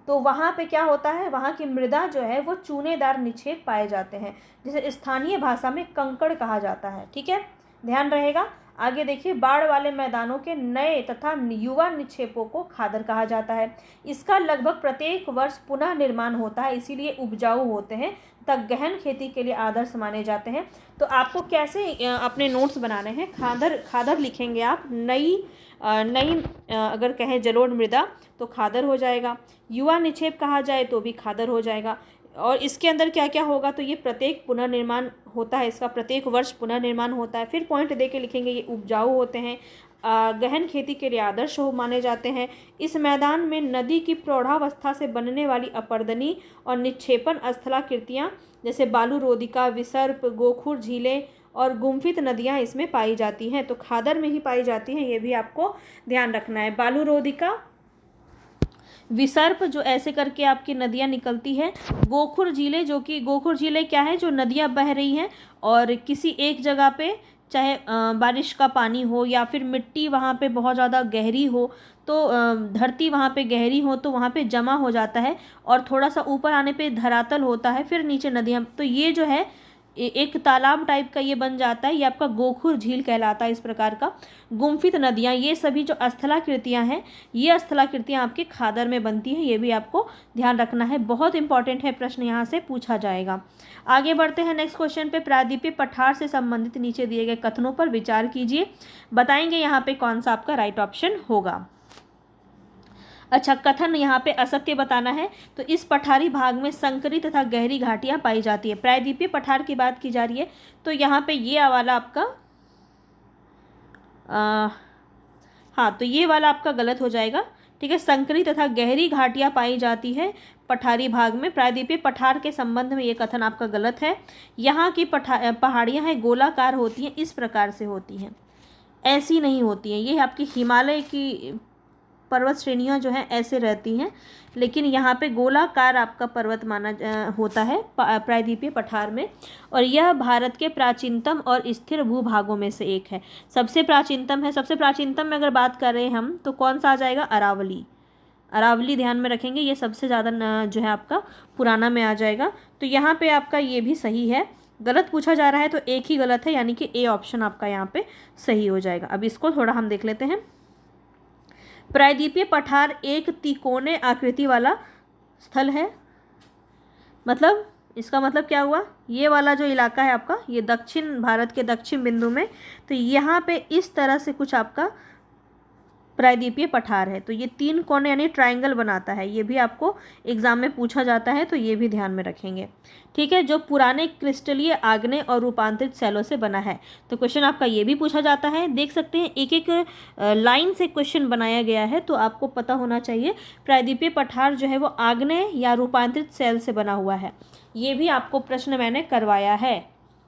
तो वहाँ पे क्या होता है, वहाँ की मृदा जो है वो चूनेदार निक्षेप पाए जाते हैं, जिसे स्थानीय भाषा में कंकड़ कहा जाता है। ठीक है, ध्यान रहेगा। आगे देखिए, बाढ़ वाले मैदानों के नए तथा युवा निक्षेपों को खादर कहा जाता है। इसका लगभग प्रत्येक वर्ष पुनः निर्माण होता है, इसीलिए उपजाऊ होते हैं तथा गहन खेती के लिए आदर्श माने जाते हैं। तो आपको कैसे अपने नोट्स बनाने हैं, खादर लिखेंगे आप, नई अगर कहें जलोढ़ मृदा तो खादर हो जाएगा, युवा निक्षेप कहा जाए तो भी खादर हो जाएगा। और इसके अंदर क्या क्या होगा, तो ये प्रत्येक पुनर्निर्माण होता है, इसका प्रत्येक वर्ष पुनर्निर्माण होता है। फिर पॉइंट दे के लिखेंगे, ये उपजाऊ होते हैं, गहन खेती के लिए आदर्श हो माने जाते हैं। इस मैदान में नदी की प्रौढ़ावस्था से बनने वाली अपर्दनी और निक्षेपण स्थलाकृतियाँ जैसे बालू रोदिका, विसर्प, गोखुर झीलें और गुम्फित नदियाँ इसमें पाई जाती हैं, तो खादर में ही पाई जाती हैं, ये भी आपको ध्यान रखना है। बालू रोदिका, विसर्प जो ऐसे करके आपकी नदियाँ निकलती है, गोखुर झीलें जो कि गोखुर झीलें क्या है, जो नदियाँ बह रही हैं और किसी एक जगह पे चाहे बारिश का पानी हो या फिर मिट्टी वहाँ पे बहुत ज़्यादा गहरी हो, तो धरती वहाँ पे गहरी हो तो वहाँ पे जमा हो जाता है, और थोड़ा सा ऊपर आने पे धरातल होता है, फिर नीचे नदियाँ, तो ये जो है एक तालाब टाइप का ये बन जाता है, ये आपका गोखुर झील कहलाता है। इस प्रकार का गुम्फित नदियाँ, ये सभी जो स्थलाकृतियाँ हैं, ये स्थलाकृतियाँ आपके खादर में बनती हैं, ये भी आपको ध्यान रखना है, बहुत इंपॉर्टेंट है, प्रश्न यहाँ से पूछा जाएगा। आगे बढ़ते हैं नेक्स्ट क्वेश्चन पे। प्रायद्वीपीय पठार से संबंधित नीचे दिए गए कथनों पर विचार कीजिए, बताएंगे यहाँ पे कौन सा आपका राइट ऑप्शन होगा। अच्छा, कथन यहाँ पे असत्य बताना है। तो इस पठारी भाग में संकरी तथा गहरी घाटियाँ पाई जाती है। प्रायद्वीपीय पठार की बात की जा रही है, तो यहाँ पे ये वाला आपका हाँ, तो ये वाला आपका गलत हो जाएगा। ठीक है, संकरी तथा गहरी घाटियाँ पाई जाती है पठारी भाग में। प्रायद्वीपीय पठार के संबंध में ये कथन आपका गलत है। यहाँ की पहाड़ियाँ हैं गोलाकार होती हैं, इस प्रकार से होती हैं, ऐसी नहीं होती हैं। ये आपकी हिमालय की पर्वत श्रेणियाँ जो हैं ऐसे रहती हैं, लेकिन यहाँ पे गोलाकार आपका पर्वत माना होता है प्रायद्वीपीय पठार में। और यह भारत के प्राचीनतम और स्थिर भूभागों में से एक है। सबसे प्राचीनतम है, सबसे प्राचीनतम में अगर बात कर रहे हैं हम, तो कौन सा आ जाएगा, अरावली। अरावली ध्यान में रखेंगे, ये सबसे ज़्यादा जो है आपका पुराना में आ जाएगा। तो यहाँ पे आपका ये भी सही है। गलत पूछा जा रहा है तो एक ही गलत है, यानी कि ए ऑप्शन आपका यहाँ पे सही हो जाएगा। अब इसको थोड़ा हम देख लेते हैं। प्रायद्वीपीय पठार एक तिकोने आकृति वाला स्थल है, मतलब इसका मतलब क्या हुआ, ये वाला जो इलाका है आपका, ये दक्षिण भारत के दक्षिण बिंदु में, तो यहाँ पे इस तरह से कुछ आपका प्रायद्वीपीय पठार है। तो ये 3 कोने यानी ट्रायंगल बनाता है, ये भी आपको एग्जाम में पूछा जाता है, तो ये भी ध्यान में रखेंगे। ठीक है, जो पुराने क्रिस्टलीय आग्नेय और रूपांतरित शैलों से बना है, तो क्वेश्चन आपका ये भी पूछा जाता है। देख सकते हैं एक एक लाइन से क्वेश्चन बनाया गया है, तो आपको पता होना चाहिए प्रायद्वीपीय पठार जो है वो आग्नेय या रूपांतरित शैल से बना हुआ है। ये भी आपको प्रश्न मैंने करवाया है।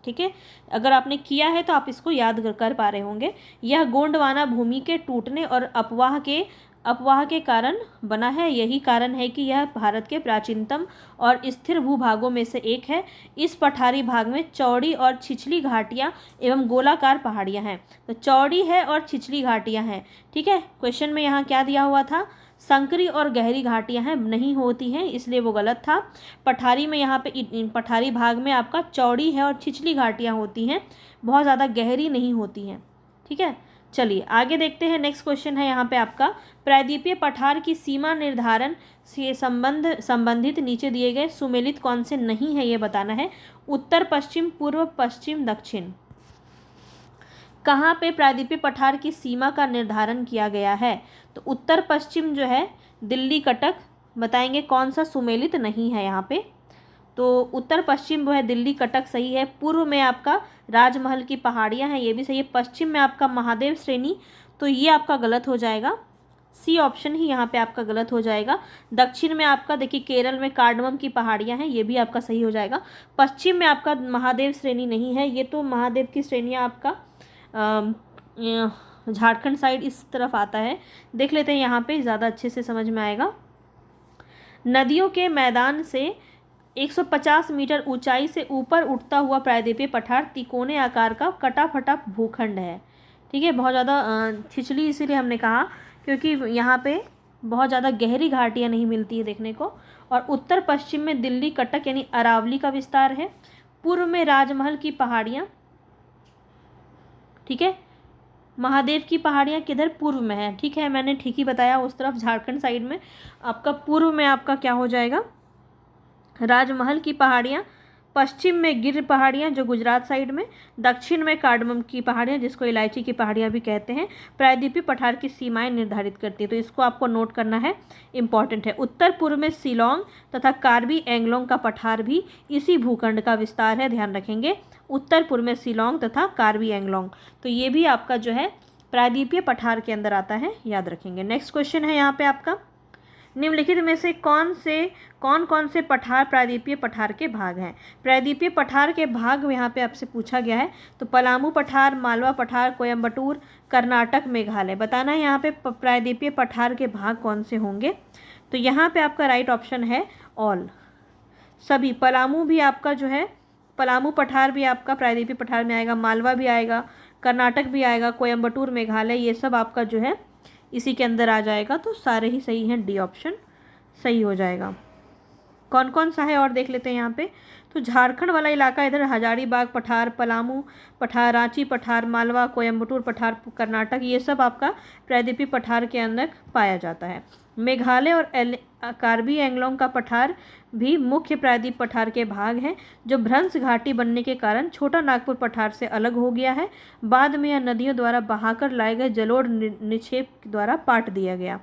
ठीक है, अगर आपने किया है तो आप इसको याद कर पा रहे होंगे। यह गोंडवाना भूमि के टूटने और अपवाह के अपवाह के कारण बना है। यही कारण है कि यह भारत के प्राचीनतम और स्थिर भूभागों में से एक है। इस पठारी भाग में चौड़ी और छिछली घाटियाँ एवं गोलाकार पहाड़ियाँ हैं। तो चौड़ी है और छिछली घाटियाँ हैं। ठीक है, क्वेश्चन में यहाँ क्या दिया हुआ था, संकरी और गहरी घाटियाँ हैं, नहीं होती हैं, इसलिए वो गलत था। पठारी में यहाँ पे पठारी भाग में आपका चौड़ी है और छिछली घाटियाँ होती हैं, बहुत ज़्यादा गहरी नहीं होती हैं। ठीक है, चलिए आगे देखते हैं। नेक्स्ट क्वेश्चन है यहाँ पे आपका, प्रायद्वीपीय पठार की सीमा निर्धारण से संबंधित नीचे दिए गए सुमेलित कौन से नहीं है, ये बताना है। उत्तर पश्चिम, पूर्व पश्चिम, दक्षिण। कहाँ पे प्रायद्वीपीय पठार की सीमा का निर्धारण किया गया है? तो उत्तर पश्चिम जो है दिल्ली कटक, बताएंगे कौन सा सुमेलित नहीं है यहाँ पे। तो उत्तर पश्चिम वो है दिल्ली कटक, सही है। पूर्व में आपका राजमहल की पहाड़ियाँ हैं, ये भी सही है। पश्चिम में आपका महादेव श्रेणी, तो ये आपका गलत हो जाएगा, सी ऑप्शन ही यहाँ पे आपका गलत हो जाएगा। दक्षिण में आपका देखिए केरल में कार्डमम की पहाड़ियाँ हैं, ये भी आपका सही हो जाएगा। पश्चिम में आपका महादेव श्रेणी नहीं है, ये तो महादेव की श्रेणियाँ आपका झारखंड साइड इस तरफ आता है। देख लेते हैं यहाँ पे, ज़्यादा अच्छे से समझ में आएगा। नदियों के मैदान से 150 मीटर ऊंचाई से ऊपर उठता हुआ प्रायद्वीपीय पठार तिकोने आकार का कटा फटा भूखंड है। ठीक है, बहुत ज़्यादा छिछली इसीलिए हमने कहा क्योंकि यहाँ पे बहुत ज़्यादा गहरी घाटियाँ नहीं मिलती है देखने को। और उत्तर पश्चिम में दिल्ली कटक यानी अरावली का विस्तार है। पूर्व में राजमहल की पहाड़ियाँ, ठीक है। महादेव की पहाड़ियाँ किधर? पूर्व में है। ठीक है, मैंने ठीक ही बताया, उस तरफ झारखंड साइड में आपका पूर्व में आपका क्या हो जाएगा, राजमहल की पहाड़ियाँ। पश्चिम में गिर पहाड़ियाँ जो गुजरात साइड में। दक्षिण में कार्डमम की पहाड़ियाँ जिसको इलायची की पहाड़ियाँ भी कहते हैं। प्रायद्वीपीय पठार की सीमाएं निर्धारित करती है, तो इसको आपको नोट करना है, इंपॉर्टेंट है। उत्तर पूर्व में शिलोंग तथा कार्बी एंगलोंग का पठार भी इसी भूखंड का विस्तार है, ध्यान रखेंगे। उत्तर पूर्व में शिलोंग तथा कार्बी एंगलोंग, तो ये भी आपका जो है प्रायद्वीपीय पठार के अंदर आता है, याद रखेंगे। नेक्स्ट क्वेश्चन है यहाँ पे आपका, निम्नलिखित में से कौन कौन से पठार प्रायद्वीपीय पठार के भाग हैं? प्रायद्वीपीय पठार के भाग यहाँ पे आपसे पूछा गया है, तो पलामू पठार, मालवा पठार, कोयम्बटूर, कर्नाटक, मेघालय, बताना है यहाँ पे प्रायद्वीपीय पठार के भाग कौन से होंगे। तो यहाँ पे आपका राइट ऑप्शन है ऑल, सभी। पलामू भी आपका जो है, पलामू पठार भी आपका प्रायद्वीपीय पठार में आएगा, मालवा भी आएगा, कर्नाटक भी आएगा, कोयम्बटूर, मेघालय, ये सब आपका जो है इसी के अंदर आ जाएगा। तो सारे ही सही हैं, डी ऑप्शन सही हो जाएगा। कौन कौन सा है और देख लेते हैं यहाँ पे। तो झारखंड वाला इलाका इधर हजारीबाग पठार, पलामू पठार, रांची पठार, मालवा, कोयम्बटूर पठार, कर्नाटक, ये सब आपका प्रायद्वीपीय पठार के अंदर पाया जाता है। मेघालय और कार्बी एंगलोंग का पठार भी मुख्य प्रायद्वीप पठार के भाग हैं, जो भ्रंश घाटी बनने के कारण छोटा नागपुर पठार से अलग हो गया है। बाद में यह नदियों द्वारा बहाकर लाए गए जलोढ़ निक्षेप द्वारा पाट दिया गया।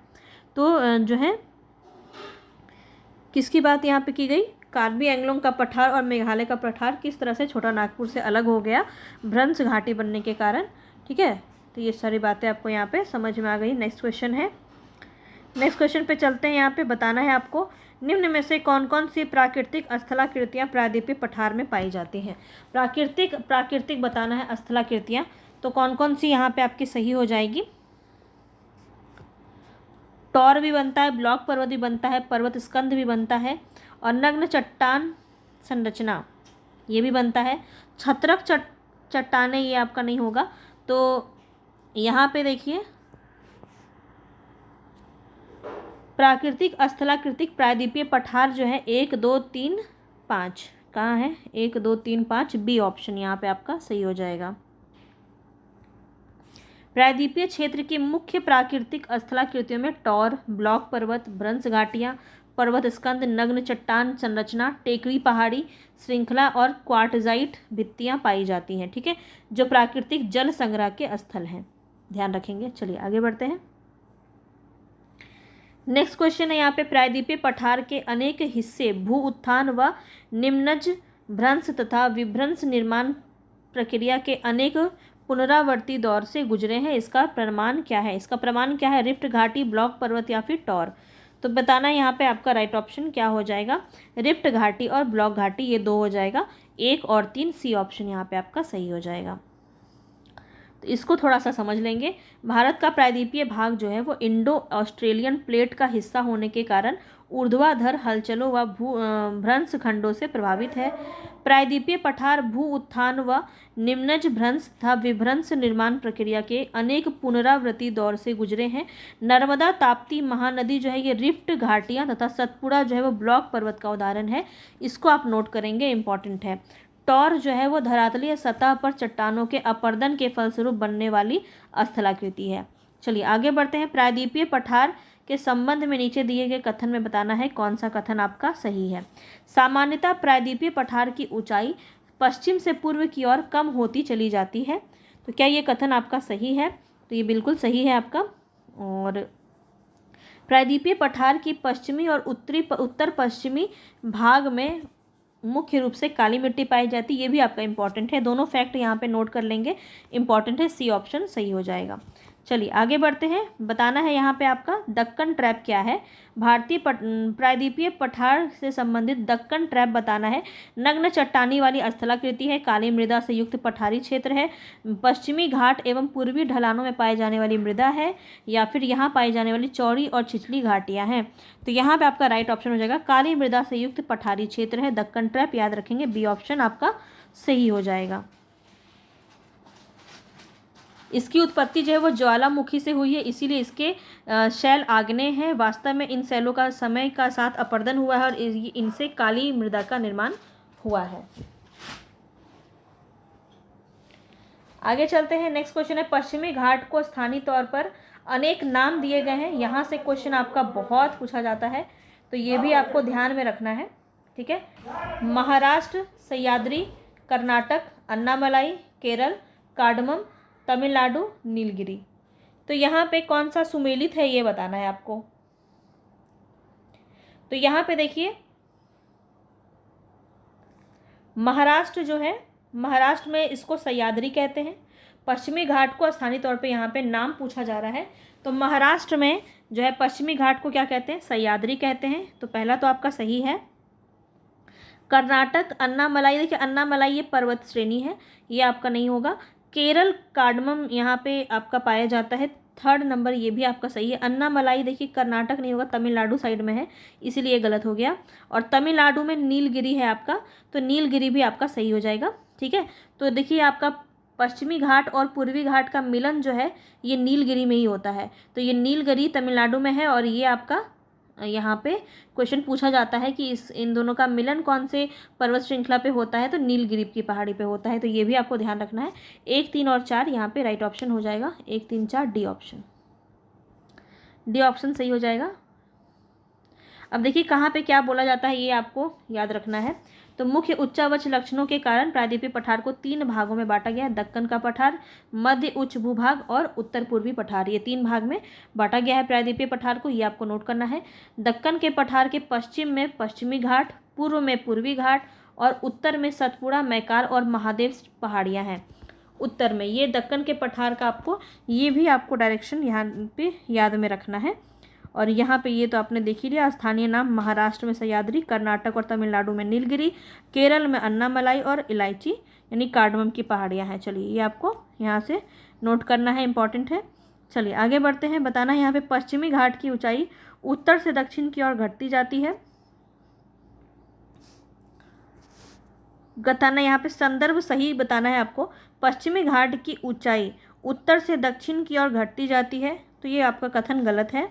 तो जो है किसकी बात यहाँ पे की गई, कार्बी एंगलोंग का पठार और मेघालय का पठार किस तरह से छोटा नागपुर से अलग हो गया भ्रंश घाटी बनने के कारण। ठीक है, तो ये सारी बातें आपको यहाँ पे समझ में आ गई। नेक्स्ट क्वेश्चन है, नेक्स्ट क्वेश्चन पे चलते हैं। यहाँ पे बताना है आपको, निम्न में से कौन कौन सी प्राकृतिक स्थलाकृतियाँ प्रायद्वीपीय पठार में पाई जाती हैं? प्राकृतिक बताना है स्थलाकृतियाँ, तो कौन कौन सी यहाँ पे आपकी सही हो जाएगी। टॉर भी बनता है, ब्लॉक पर्वत भी बनता है, पर्वत स्कंद भी बनता है, और नग्न चट्टान संरचना ये भी बनता है। छत्रक चट्टानें ये आपका नहीं होगा। तो यहाँ पे देखिए प्राकृतिक स्थलाकृतिक प्रायद्वीपीय पठार जो है 1 2 3 5 कहाँ है, 1 2 3 5, बी ऑप्शन यहाँ पे आपका सही हो जाएगा। प्रायद्वीपीय क्षेत्र की मुख्य प्राकृतिक स्थलाकृतियों में टॉर, ब्लॉक पर्वत, भ्रंश घाटियाँ, पर्वत स्कंद, नग्न चट्टान संरचना, टेकड़ी पहाड़ी श्रृंखला और क्वार्टजाइट भित्तियाँ पाई जाती हैं। ठीक है, जो प्राकृतिक जल संग्रह के स्थल हैं, ध्यान रखेंगे। चलिए आगे बढ़ते हैं। नेक्स्ट क्वेश्चन है यहाँ पे, प्रायद्वीपीय पठार के अनेक हिस्से भू उत्थान व निम्नज भ्रंश तथा विभ्रंश निर्माण प्रक्रिया के अनेक पुनरावर्ती दौर से गुजरे हैं, इसका प्रमाण क्या है? इसका प्रमाण क्या है? रिफ्ट घाटी, ब्लॉक पर्वत या फिर टॉर? तो बताना यहाँ पे आपका राइट ऑप्शन क्या हो जाएगा, रिफ्ट घाटी और ब्लॉक घाटी, ये 2 हो जाएगा। 1 और 3 सी ऑप्शन यहाँ पे आपका सही हो जाएगा। तो इसको थोड़ा सा समझ लेंगे। भारत का प्रायद्वीपीय भाग जो है वो इंडो ऑस्ट्रेलियन प्लेट का हिस्सा होने के कारण ऊर्ध्वाधर हलचलों व भ्रंश खंडों से प्रभावित है। प्रायद्वीपीय पठार भू उत्थान व निम्नज भ्रंश तथा विभ्रंश निर्माण प्रक्रिया के अनेक पुनरावृत्ति दौर से गुजरे हैं। नर्मदा ताप्ती महानदी जो है ये रिफ्ट घाटियाँ तथा सतपुड़ा जो है वो ब्लॉक पर्वत का उदाहरण है। इसको आप नोट करेंगे, इंपॉर्टेंट है। टॉर जो है वो धरातलीय सतह पर चट्टानों के अपर्दन के फलस्वरूप बनने वाली स्थलाकृति है। चलिए आगे बढ़ते हैं। प्रायद्वीपीय पठार के संबंध में नीचे दिए गए कथन में बताना है कौन सा कथन आपका सही है। सामान्यतः प्रायद्वीपीय पठार की ऊंचाई पश्चिम से पूर्व की ओर कम होती चली जाती है। तो क्या ये कथन आपका सही है? तो ये बिल्कुल सही है आपका। और प्रायद्वीपीय पठार की पश्चिमी और उत्तर पश्चिमी भाग में मुख्य रूप से काली मिट्टी पाई जाती है। ये भी आपका इंपॉर्टेंट है। दोनों फैक्ट यहाँ पे नोट कर लेंगे, इंपॉर्टेंट है। सी ऑप्शन सही हो जाएगा। चलिए आगे बढ़ते हैं। बताना है यहाँ पे आपका दक्कन ट्रैप क्या है। भारतीय प्रायद्वीपीय पठार से संबंधित दक्कन ट्रैप बताना है। नग्न चट्टानी वाली स्थलाकृति है, काली मृदा से युक्त पठारी क्षेत्र है, पश्चिमी घाट एवं पूर्वी ढलानों में पाई जाने वाली मृदा है, या फिर यहाँ पाई जाने वाली चौड़ी और छिछली घाटियाँ हैं। तो यहाँ पे आपका राइट ऑप्शन हो जाएगा काली मृदा से युक्त पठारी क्षेत्र है, दक्कन ट्रैप याद रखेंगे। बी ऑप्शन आपका सही हो जाएगा। इसकी उत्पत्ति जो है वो ज्वालामुखी से हुई है, इसीलिए इसके शैल आग्नेय हैं। वास्तव में इन शैलों का समय का साथ अपर्दन हुआ है और इनसे काली मृदा का निर्माण हुआ है। आगे चलते हैं। नेक्स्ट क्वेश्चन है पश्चिमी घाट को स्थानीय तौर पर अनेक नाम दिए गए हैं। यहाँ से क्वेश्चन आपका बहुत पूछा जाता है, तो ये भी आपको ध्यान में रखना है, ठीक है। महाराष्ट्र सह्याद्री, कर्नाटक अन्नामलाई, केरल कार्डमम, तमिलनाडु नीलगिरी। तो यहाँ पे कौन सा सुमेलित है ये बताना है आपको। तो यहाँ पे देखिए महाराष्ट्र जो है, महाराष्ट्र में इसको सह्याद्री कहते हैं। पश्चिमी घाट को स्थानीय तौर पे यहाँ पे नाम पूछा जा रहा है, तो महाराष्ट्र में जो है पश्चिमी घाट को क्या कहते हैं? सह्याद्री कहते हैं। तो पहला तो आपका सही है। कर्नाटक अन्नामलाई, देखिए अन्नामलाई ये पर्वत श्रेणी है, ये आपका नहीं होगा। केरल कार्डमम यहाँ पे आपका पाया जाता है, थर्ड नंबर ये भी आपका सही है। अन्नामलाई देखिए कर्नाटक नहीं होगा, तमिलनाडु साइड में है, इसीलिए गलत हो गया। और तमिलनाडु में नीलगिरी है आपका, तो नीलगिरी भी आपका सही हो जाएगा, ठीक है। तो देखिए आपका पश्चिमी घाट और पूर्वी घाट का मिलन जो है ये नीलगिरी में ही होता है, तो ये नीलगिरी तमिलनाडु में है। और ये आपका यहाँ पे क्वेश्चन पूछा जाता है कि इन दोनों का मिलन कौन से पर्वत श्रृंखला पे होता है, तो नीलगिरी की पहाड़ी पे होता है। तो ये भी आपको ध्यान रखना है। 1, 3 और 4 यहाँ पे राइट ऑप्शन हो जाएगा। 1, 3, 4 डी ऑप्शन, डी ऑप्शन सही हो जाएगा। अब देखिए कहाँ पे क्या बोला जाता है ये आपको याद रखना है। तो मुख्य उच्चावच लक्षणों के कारण प्रायद्वीपीय पठार को 3 भागों में बांटा गया है। दक्कन का पठार, मध्य उच्च भूभाग और उत्तर पूर्वी पठार, ये 3 भाग में बांटा गया है प्रायद्वीपीय पठार को, ये आपको नोट करना है। दक्कन के पठार के पश्चिम में पश्चिमी घाट, पूर्व में पूर्वी घाट और उत्तर में सतपुड़ा, मैकार और महादेव पहाड़ियाँ हैं। उत्तर में ये दक्कन के पठार का आपको ये भी आपको डायरेक्शन यहाँ पे याद में रखना है। और यहाँ पे ये तो आपने देख ही लिया। स्थानीय नाम महाराष्ट्र में सह्याद्री, कर्नाटक और तमिलनाडु में नीलगिरी, केरल में अन्नामलाई और इलायची यानी कार्डमम की पहाड़ियाँ हैं। चलिए ये आपको यहाँ से नोट करना है, इंपॉर्टेंट है। चलिए आगे बढ़ते हैं। बताना है यहाँ पे पश्चिमी घाट की ऊंचाई उत्तर से दक्षिण की ओर घटती जाती है। बताना यहाँ पे संदर्भ सही बताना है आपको। पश्चिमी घाट की ऊंचाई उत्तर से दक्षिण की ओर घटती जाती है, तो ये आपका कथन गलत है।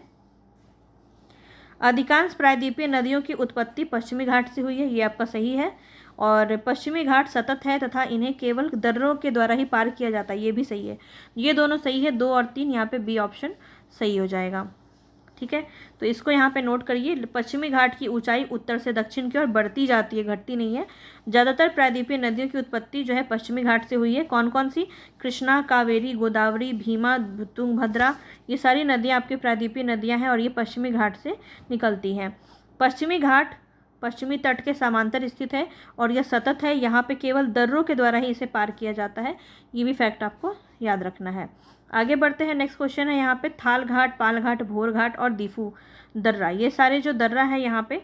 अधिकांश प्रायद्वीपीय नदियों की उत्पत्ति पश्चिमी घाट से हुई है, ये आपका सही है। और पश्चिमी घाट सतत है तथा इन्हें केवल दर्रों के द्वारा ही पार किया जाता है, ये भी सही है। ये दोनों सही है, 2 और 3 यहाँ पे बी ऑप्शन सही हो जाएगा, ठीक है। तो इसको यहाँ पे नोट करिए। पश्चिमी घाट की ऊंचाई उत्तर से दक्षिण की ओर बढ़ती जाती है, घटती नहीं है। ज़्यादातर प्रायद्वीपीय नदियों की उत्पत्ति जो है पश्चिमी घाट से हुई है। कौन कौन सी? कृष्णा, कावेरी, गोदावरी, भीमा, तुंगभद्रा, ये सारी नदियाँ आपकी प्रायद्वीपीय नदियाँ हैं और ये पश्चिमी घाट से निकलती हैं। पश्चिमी घाट पश्चिमी तट के समांतर स्थित है और यह सतत है, यहाँ पे केवल दर्रों के द्वारा ही इसे पार किया जाता है, ये भी फैक्ट आपको याद रखना है। आगे बढ़ते हैं। नेक्स्ट क्वेश्चन है यहाँ पे थाल घाट, पाल घाट, भोर घाट और दीफू दर्रा, ये सारे जो दर्रा है यहाँ पे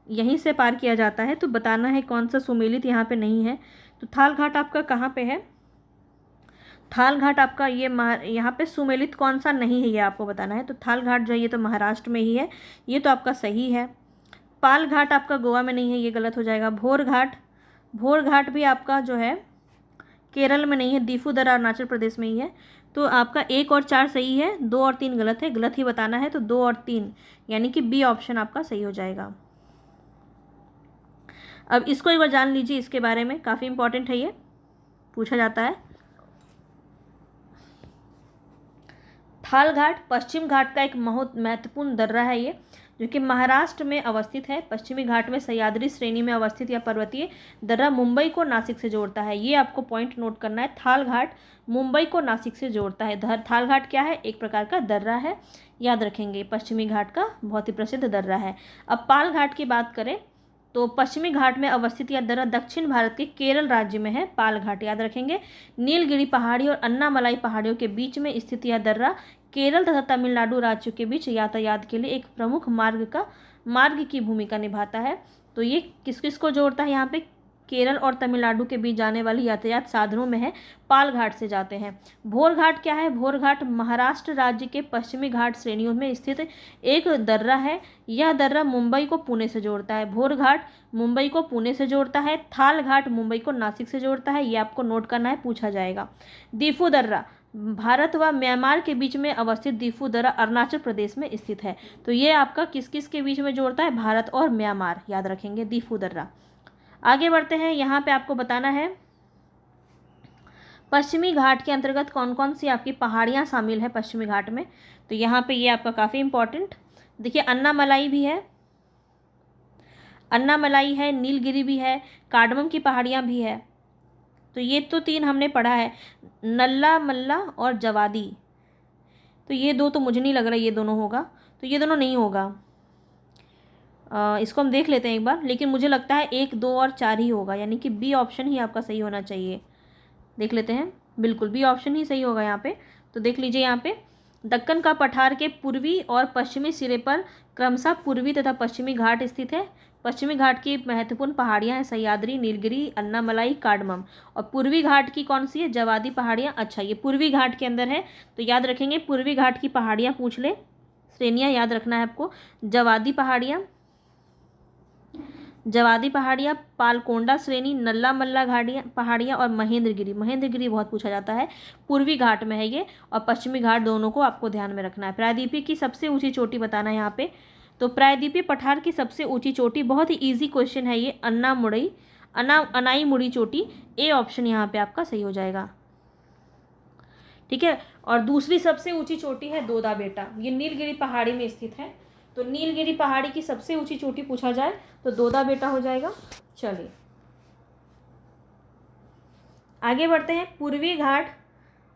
यहीं से पार किया जाता है। तो बताना है कौन सा सुमेलित यहाँ पे नहीं है। तो थाल घाट आपका कहाँ पे है? थाल घाट आपका ये यहाँ पे सुमेलित कौन सा नहीं है ये आपको बताना है। तो थाल घाट जो है ये तो महाराष्ट्र में ही है, ये तो आपका सही है। पाल घाट आपका गोवा में नहीं है, ये गलत हो जाएगा। भोर घाट भी आपका जो है केरल में नहीं है, दीफूदरा अरुणाचल प्रदेश में ही है। तो आपका 1 और 4 सही है, 2 और 3 गलत है, गलत ही बताना है। तो 2 और 3 यानी कि बी ऑप्शन आपका सही हो जाएगा। अब इसको एक बार जान लीजिए, इसके बारे में काफ़ी इंपॉर्टेंट है, ये पूछा जाता है। थाल घाट पश्चिम घाट का एक बहुत महत्वपूर्ण दर्रा है ये, जो कि महाराष्ट्र में अवस्थित है। पश्चिमी घाट में सह्याद्री श्रेणी में अवस्थित या पर्वतीय दर्रा मुंबई को नासिक से जोड़ता है। ये आपको पॉइंट नोट करना है, थाल घाट मुंबई को नासिक से जोड़ता है। थाल घाट क्या है? एक प्रकार का दर्रा है, याद रखेंगे। पश्चिमी घाट का बहुत ही प्रसिद्ध दर्रा है। अब पाल घाट की बात करें तो पश्चिमी घाट में अवस्थित यह दर्रा दक्षिण भारत के केरल राज्य में है। पाल घाट याद रखेंगे। नीलगिरी पहाड़ी और अन्नामलाई पहाड़ियों के बीच में स्थित यह दर्रा केरल तथा तमिलनाडु राज्यों के बीच यातायात के लिए एक प्रमुख मार्ग की भूमिका निभाता है। तो ये किस किस को जोड़ता है? यहाँ पे केरल और तमिलनाडु के बीच जाने वाली यातायात साधनों में है, पाल घाट से जाते हैं। भोर घाट क्या है? भोर घाट महाराष्ट्र राज्य के पश्चिमी घाट श्रेणियों में स्थित एक दर्रा है। यह दर्रा मुंबई को पुणे से जोड़ता है। भोर घाट मुंबई को पुणे से जोड़ता है। थाल घाट मुंबई को नासिक से जोड़ता है। ये आपको नोट करना है, पूछा जाएगा। दीफू दर्रा भारत व म्यांमार के बीच में अवस्थित दीफू दर्रा अरुणाचल प्रदेश में स्थित है। तो ये आपका किस किस के बीच में जोड़ता है? भारत और म्यांमार, याद रखेंगे दीफू दर्रा। आगे बढ़ते हैं, यहाँ पे आपको बताना है पश्चिमी घाट के अंतर्गत कौन कौन सी आपकी पहाड़ियाँ शामिल है पश्चिमी घाट में। तो यहाँ पे ये आपका काफ़ी इंपॉर्टेंट, देखिए अन्नामलाई भी है, अन्नामलाई है, नीलगिरी भी है, कार्डमम की पहाड़ियाँ भी है। तो ये तो 3 हमने पढ़ा है, नल्ला मल्ला और जवादी। तो ये 2 तो मुझे नहीं लग रहा ये दोनों होगा, तो ये दोनों नहीं होगा। इसको हम देख लेते हैं एक बार, लेकिन मुझे लगता है 1, 2 और 4 ही होगा, यानी कि बी ऑप्शन ही आपका सही होना चाहिए। देख लेते हैं, बिल्कुल बी ऑप्शन ही सही होगा यहाँ पे। तो देख लीजिए, यहाँ पे दक्कन का पठार के पूर्वी और पश्चिमी सिरे पर क्रमशः पूर्वी तथा पश्चिमी घाट स्थित है। पश्चिमी घाट की महत्वपूर्ण पहाड़ियाँ हैं सह्याद्री, नीलगिरी, अन्नामलाई, कार्डमम। और पूर्वी घाट की कौन सी है? जवादी पहाड़ियाँ। अच्छा, ये पूर्वी घाट के अंदर है, तो याद रखेंगे पूर्वी घाट की पहाड़ियाँ पूछ ले, श्रेणियाँ याद रखना है आपको। जवादी पहाड़ियाँ, पालकोंडा श्रेणी, नल्ला मल्ला पहाड़ियाँ और महेंद्रगिरी। महेंद्रगिरी बहुत पूछा जाता है, पूर्वी घाट में है ये, और पश्चिमी घाट दोनों को आपको ध्यान में रखना है। प्रायद्वीपीय की सबसे ऊंची चोटी बताना है यहाँ पे। तो प्रायद्वीपीय पठार की सबसे ऊंची चोटी, बहुत ही ईजी क्वेश्चन है ये, अनाईमुड़ी चोटी। ए ऑप्शन यहाँ पे आपका सही हो जाएगा, ठीक है। और दूसरी सबसे ऊंची चोटी है दोदा बेटा, ये नीलगिरी पहाड़ी में स्थित है। तो नीलगिरी पहाड़ी की सबसे ऊंची चोटी पूछा जाए तो दोदा बेटा हो जाएगा। चलिए आगे बढ़ते हैं। पूर्वी घाट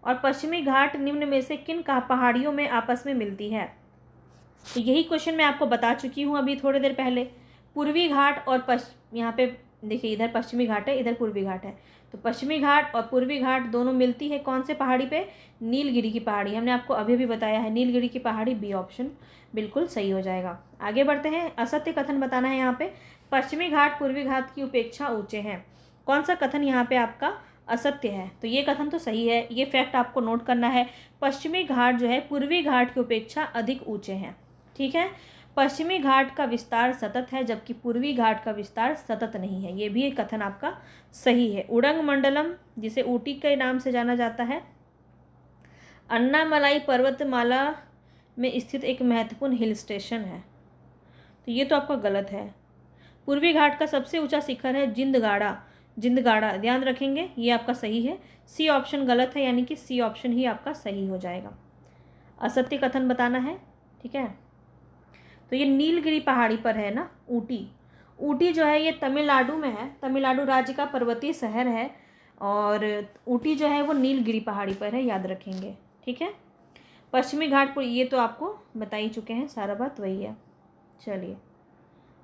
और पश्चिमी घाट निम्न में से किन पहाड़ियों में आपस में मिलती है? तो यही क्वेश्चन मैं आपको बता चुकी हूँ अभी थोड़ी देर पहले। पूर्वी घाट और यहाँ पे देखिए, इधर पश्चिमी घाट है, इधर पूर्वी घाट है। तो पश्चिमी घाट और पूर्वी घाट दोनों मिलती है कौन से पहाड़ी पे? नीलगिरी की पहाड़ी। हमने आपको अभी भी बताया है, नीलगिरी की पहाड़ी, बी ऑप्शन बिल्कुल सही हो जाएगा। आगे बढ़ते हैं, असत्य कथन बताना है यहाँ पे। पश्चिमी घाट पूर्वी घाट की उपेक्षा ऊंचे हैं। कौन सा कथन यहाँ पे आपका असत्य है? तो ये कथन तो सही है, ये फैक्ट आपको नोट करना है। पश्चिमी घाट जो है पूर्वी घाट की उपेक्षा अधिक ऊंचे हैं, ठीक है। पश्चिमी घाट का विस्तार सतत है, जबकि पूर्वी घाट का विस्तार सतत नहीं है। ये भी एक कथन आपका सही है। उडंग मंडलम, जिसे ऊटी के नाम से जाना जाता है, अन्नामलाई पर्वतमाला में स्थित एक महत्वपूर्ण हिल स्टेशन है। तो ये तो आपका गलत है। पूर्वी घाट का सबसे ऊंचा शिखर है जिंदगाड़ा, ध्यान रखेंगे, ये आपका सही है। सी ऑप्शन गलत है, यानी कि सी ऑप्शन ही आपका सही हो जाएगा। असत्य कथन बताना है, ठीक है। तो ये नीलगिरी पहाड़ी पर है ना, ऊटी जो है ये तमिलनाडु में है, तमिलनाडु राज्य का पर्वतीय शहर है, और ऊटी जो है वो नीलगिरी पहाड़ी पर है, याद रखेंगे, ठीक है। पश्चिमी घाट ये तो आपको बता ही चुके हैं, सारा बात वही है। चलिए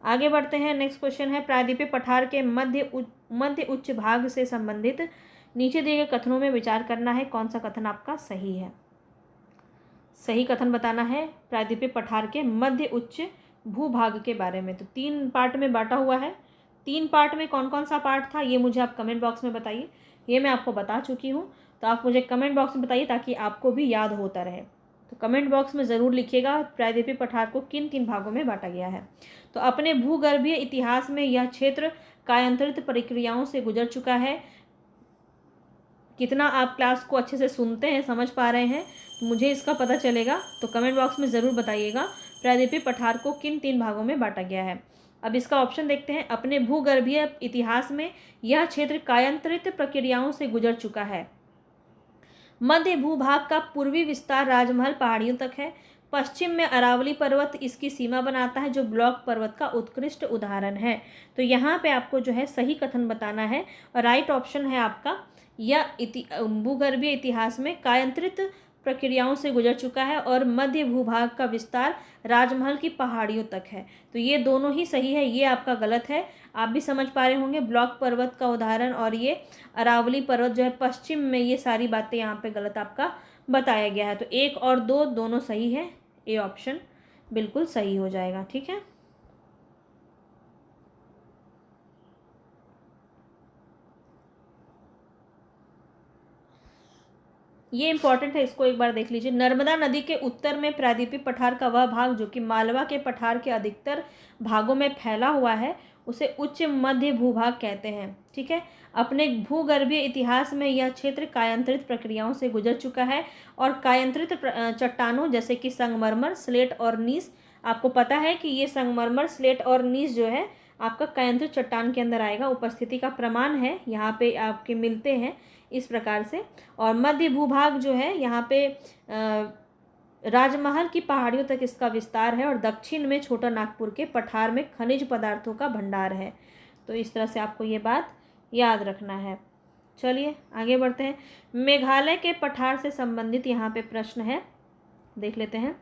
आगे बढ़ते हैं। नेक्स्ट क्वेश्चन है, प्रायद्वीपीय पठार के मध्य उच्च भाग से संबंधित नीचे दिए गए कथनों में विचार करना है, कौन सा कथन आपका सही है? सही कथन बताना है प्रायद्वीपीय पठार के मध्य उच्च भूभाग के बारे में। तो 3 पार्ट में बांटा हुआ है। 3 पार्ट में कौन कौन सा पार्ट था ये मुझे आप कमेंट बॉक्स में बताइए, ये मैं आपको बता चुकी हूँ। तो आप मुझे कमेंट बॉक्स में बताइए ताकि आपको भी याद होता रहे। तो कमेंट बॉक्स में ज़रूर लिखिएगा प्रायद्वीपीय पठार को किन 3 भागों में बांटा गया है। तो अपने भूगर्भीय इतिहास में यह क्षेत्र कायांतरित प्रक्रियाओं से गुजर चुका है। कितना आप क्लास को अच्छे से सुनते हैं, समझ पा रहे हैं, तो मुझे इसका पता चलेगा। तो कमेंट बॉक्स में ज़रूर बताइएगा प्रायद्वीपीय पठार को किन 3 भागों में बांटा गया है। अब इसका ऑप्शन देखते हैं। अपने भूगर्भीय इतिहास में यह क्षेत्र कायांतरित प्रक्रियाओं से गुजर चुका है। मध्य भूभाग का पूर्वी विस्तार राजमहल पहाड़ियों तक है। पश्चिम में अरावली पर्वत इसकी सीमा बनाता है, जो ब्लॉक पर्वत का उत्कृष्ट उदाहरण है। तो यहाँ पे आपको जो है सही कथन बताना है और राइट ऑप्शन है आपका, यह भूगर्भीय इतिहास में कायांतरित प्रक्रियाओं से गुजर चुका है और मध्य भूभाग का विस्तार राजमहल की पहाड़ियों तक है। तो ये दोनों ही सही है, ये आपका गलत है। आप भी समझ पा रहे होंगे, ब्लॉक पर्वत का उदाहरण और ये अरावली पर्वत जो है पश्चिम में, ये सारी बातें यहाँ पे गलत आपका बताया गया है। तो 1 और 2 दोनों सही है, ए ऑप्शन बिल्कुल सही हो जाएगा। ठीक है, ये इंपॉर्टेंट है, इसको एक बार देख लीजिए। नर्मदा नदी के उत्तर में प्रायद्वीपीय पठार का वह भाग जो कि मालवा के पठार के अधिकतर भागों में फैला हुआ है, उसे उच्च मध्य भूभाग कहते हैं। ठीक है, अपने भूगर्भीय इतिहास में यह क्षेत्र कायांतरित प्रक्रियाओं से गुजर चुका है और कायांतरित चट्टानों जैसे कि संगमरमर, स्लेट और नीस, आपको पता है कि ये संगमरमर, स्लेट और नीस जो है आपका कायांतरित चट्टान के अंदर आएगा। उपस्थिति का प्रमाण है, यहाँ पे आपके मिलते हैं इस प्रकार से। और मध्य भूभाग जो है यहाँ पे राजमहल की पहाड़ियों तक इसका विस्तार है और दक्षिण में छोटा नागपुर के पठार में खनिज पदार्थों का भंडार है। तो इस तरह से आपको ये बात याद रखना है। चलिए आगे बढ़ते हैं। मेघालय के पठार से संबंधित यहाँ पे प्रश्न है, देख लेते हैं।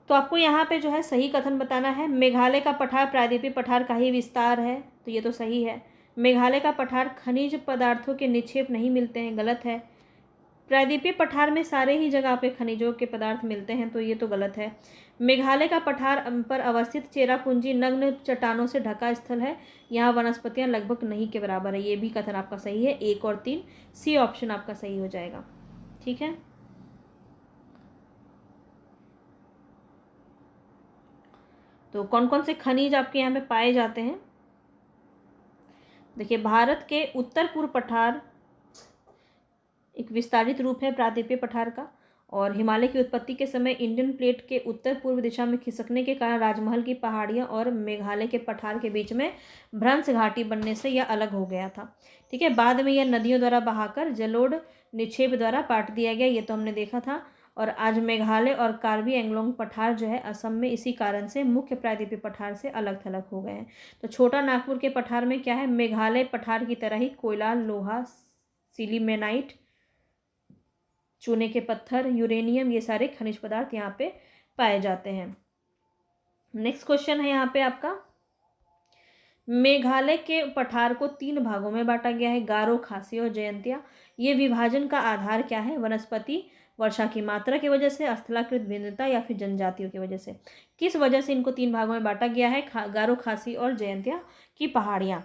तो आपको यहाँ पे जो है सही कथन बताना है। मेघालय का पठार प्रायद्वीपीय पठार का ही विस्तार है, तो ये तो सही है। मेघालय का पठार खनिज पदार्थों के निक्षेप नहीं मिलते हैं, गलत है। प्रायद्वीपीय पठार में सारे ही जगह पे खनिजों के पदार्थ मिलते हैं, तो ये तो गलत है। मेघालय का पठार पर अवस्थित चेरापूंजी नग्न चट्टानों से ढका स्थल है, यहाँ वनस्पतियाँ लगभग नहीं के बराबर है, ये भी कथन आपका सही है। 1 और 3 सी ऑप्शन आपका सही हो जाएगा। ठीक है, तो कौन कौन से खनिज आपके यहाँ पे पाए जाते हैं, देखिए। भारत के उत्तर पूर्व पठार एक विस्तारित रूप है प्रायद्वीपीय पठार का, और हिमालय की उत्पत्ति के समय इंडियन प्लेट के उत्तर पूर्व दिशा में खिसकने के कारण राजमहल की पहाड़ियाँ और मेघालय के पठार के बीच में भ्रंश घाटी बनने से यह अलग हो गया था। ठीक है, बाद में यह नदियों द्वारा बहाकर जलोढ़ निक्षेप द्वारा पाट दिया गया, ये तो हमने देखा था। और आज मेघालय और कार्बी एंगलोंग पठार जो है असम में इसी कारण से मुख्य प्रायद्वीपीय पठार से अलग थलग हो गए हैं। तो छोटा नागपुर के पठार में क्या है, मेघालय पठार की तरह ही कोयला, लोहा, सिलीमेनाइट, चूने के पत्थर, यूरेनियम, ये सारे खनिज पदार्थ यहाँ पे पाए जाते हैं। नेक्स्ट क्वेश्चन है यहाँ पे आपका, मेघालय के पठार को 3 भागों में बांटा गया है, गारो, खासी और जयंतिया। ये विभाजन का आधार क्या है, वनस्पति, वर्षा की मात्रा की वजह से, स्थलाकृत भिन्नता या फिर जनजातियों की वजह से। किस वजह से इनको 3 भागों में बांटा गया है, गारो, खासी और जयंतिया की पहाड़ियाँ।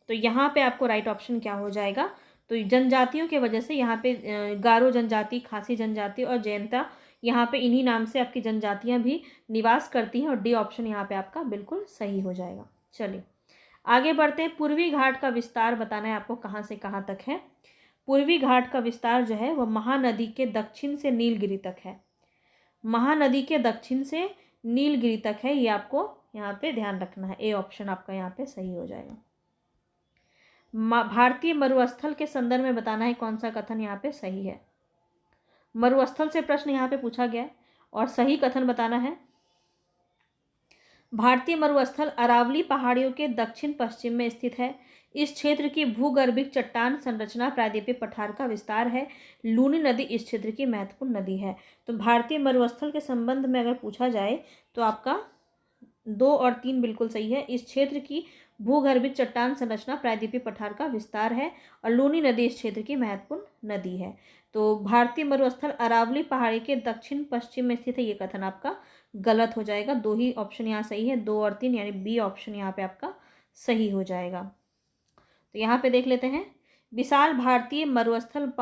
तो यहाँ पे आपको राइट ऑप्शन क्या हो जाएगा, तो जनजातियों की वजह से यहाँ पे गारो जनजाति, खासी जनजाति और जयंता, यहाँ पे इन्हीं नाम से आपकी जनजातियाँ भी निवास करती हैं, और डी ऑप्शन यहाँ पे आपका बिल्कुल सही हो जाएगा। चलिए आगे बढ़ते हैं। पूर्वी घाट का विस्तार बताना है आपको, कहाँ से कहाँ तक है। पूर्वी घाट का विस्तार जो है वह महानदी के दक्षिण से नीलगिरी तक है। महानदी के दक्षिण से नीलगिरी तक है, ये आपको यहाँ पे ध्यान रखना है। ए ऑप्शन आपका यहाँ पे सही हो जाएगा। भारतीय मरुस्थल के संदर्भ में बताना है कौन सा कथन यहाँ पे सही है। मरुस्थल से प्रश्न यहाँ पे पूछा गया है और सही कथन बताना है। भारतीय मरुस्थल अरावली पहाड़ियों के दक्षिण पश्चिम में स्थित है। इस क्षेत्र की भूगर्भिक चट्टान संरचना प्रायद्वीपीय पठार का विस्तार है। लूनी नदी इस क्षेत्र की महत्वपूर्ण नदी है। तो भारतीय मरुस्थल के संबंध में अगर पूछा जाए तो आपका 2 और 3 बिल्कुल सही है। इस क्षेत्र की भूगर्भिक चट्टान संरचना प्रायद्वीपीय पठार का विस्तार है और लूनी नदी इस क्षेत्र की महत्वपूर्ण नदी है। तो भारतीय मरुस्थल अरावली पहाड़ी के दक्षिण पश्चिम में स्थित है, ये कथन आपका गलत हो जाएगा। 2 ही ऑप्शन यहाँ सही है, 2 और 3, यानी बी ऑप्शन यहाँ पे आपका सही हो जाएगा। तो यहाँ पे देख लेते हैं। विशाल भारतीय मरुस्थल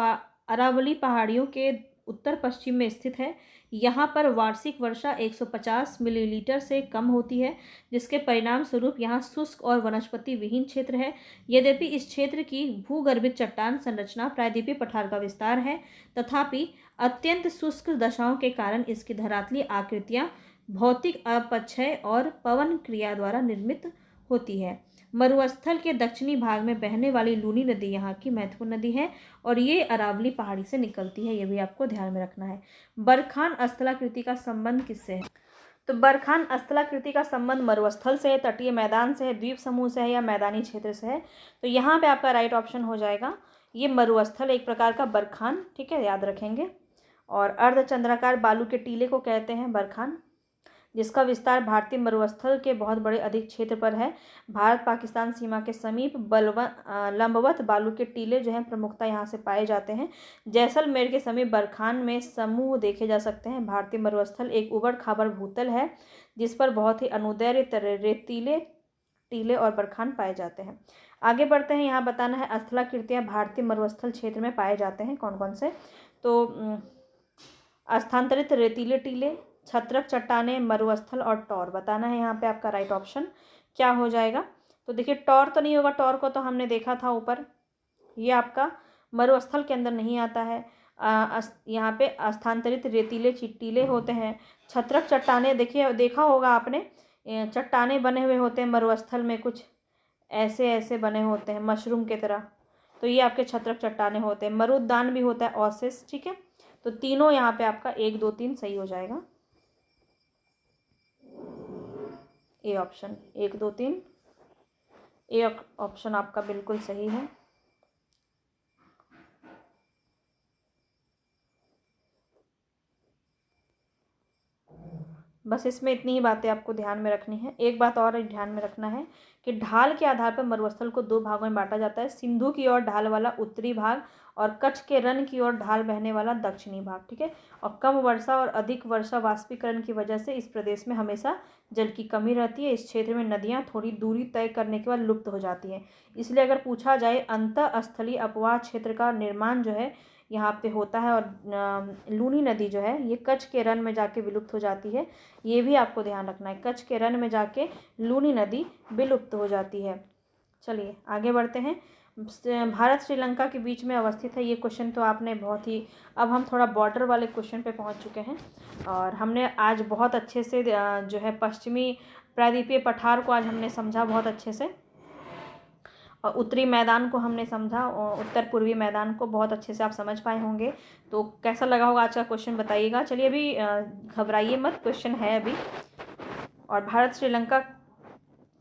अरावली पहाड़ियों के उत्तर पश्चिम में स्थित है। यहाँ पर वार्षिक वर्षा 150 मिलीलीटर से कम होती है, जिसके परिणाम स्वरूप यहाँ शुष्क और वनस्पति विहीन क्षेत्र है। यद्यपि इस क्षेत्र की भूगर्भित चट्टान संरचना प्रायद्वीपीय पठार का विस्तार है, तथापि अत्यंत शुष्क दशाओं के कारण इसकी धरातलीय आकृतियाँ भौतिक अपक्षय और पवन क्रिया द्वारा निर्मित होती है। मरुस्थल के दक्षिणी भाग में बहने वाली लूनी नदी यहाँ की महत्वपूर्ण नदी है और ये अरावली पहाड़ी से निकलती है, ये भी आपको ध्यान में रखना है। बरखान स्थलाकृति का संबंध किससे है? तो बरखान स्थलाकृति का संबंध मरुस्थल से है, तटीय मैदान से है, द्वीप समूह से है या मैदानी क्षेत्र से है। तो यहाँ पे आपका राइट ऑप्शन हो जाएगा ये मरुस्थल, एक प्रकार का बरखान, ठीक है, याद रखेंगे। और अर्धचंद्राकार बालू के टीले को कहते हैं बरखान, जिसका विस्तार भारतीय मरुस्थल के बहुत बड़े अधिक क्षेत्र पर है। भारत पाकिस्तान सीमा के समीप लंबवत बालू के टीले जो हैं प्रमुखता यहाँ से पाए जाते हैं। जैसलमेर के समीप बरखान में समूह देखे जा सकते हैं। भारतीय मरुस्थल एक उबड़ खाबड़ भूतल है जिस पर बहुत ही अनुदैर्य रेतीले टीले और बरखान पाए जाते हैं। आगे बढ़ते हैं। यहाँ बताना है स्थलाकृतियाँ भारतीय मरुस्थल क्षेत्र में पाए जाते हैं कौन कौन से। तो स्थानांतरित रेतीले टीले, छत्रक चट्टानें, मरुस्थल और टॉर बताना है। यहाँ पे आपका राइट ऑप्शन क्या हो जाएगा? तो देखिए टॉर तो नहीं होगा, टॉर को तो हमने देखा था ऊपर, ये आपका मरुस्थल के अंदर नहीं आता है। यहाँ पे स्थानांतरित रेतीले टीले होते हैं। छत्रक चट्टानें देखिए देखा होगा आपने, चट्टानें बने हुए होते हैं मरुस्थल में, कुछ ऐसे ऐसे बने होते हैं मशरूम की तरह, तो ये आपके छत्रक चट्टानें होते हैं। मरुद्यान भी होता है, ओसिस, ठीक है। तो तीनों यहाँ पे आपका 1, 2, 3 सही हो जाएगा। ए ऑप्शन 1, 2, 3 ए ऑप्शन आपका बिल्कुल सही है। बस इसमें इतनी ही बातें आपको ध्यान में रखनी है। एक बात और ध्यान में रखना है कि ढाल के आधार पर मरुस्थल को 2 भागों में बांटा जाता है। सिंधु की ओर ढाल वाला उत्तरी भाग और कच्छ के रण की ओर ढाल बहने वाला दक्षिणी भाग, ठीक है। और कम वर्षा और अधिक वर्षा वाष्पीकरण की वजह से इस प्रदेश में हमेशा जल की कमी रहती है। इस क्षेत्र में नदियाँ थोड़ी दूरी तय करने के बाद लुप्त हो जाती हैं। इसलिए अगर पूछा जाए अंतःस्थलीय अपवाह क्षेत्र का निर्माण जो है यहाँ पे होता है, और लूनी नदी जो है ये कच्छ के रण में जाके विलुप्त हो जाती है। ये भी आपको ध्यान रखना है, कच्छ के रण में जाके लूनी नदी विलुप्त हो जाती है। चलिए आगे बढ़ते हैं। भारत श्रीलंका के बीच में अवस्थित है, ये क्वेश्चन तो आपने बहुत ही, अब हम थोड़ा बॉर्डर वाले क्वेश्चन पे पहुंच चुके हैं और हमने आज बहुत अच्छे से जो है पश्चिमी प्रायद्वीपीय पठार को आज हमने समझा बहुत अच्छे से, और उत्तरी मैदान को हमने समझा, और उत्तर पूर्वी मैदान को बहुत अच्छे से आप समझ पाए होंगे। तो कैसा लगा होगा आज का क्वेश्चन बताइएगा। चलिए अभी घबराइए मत, क्वेश्चन है अभी। और भारत श्रीलंका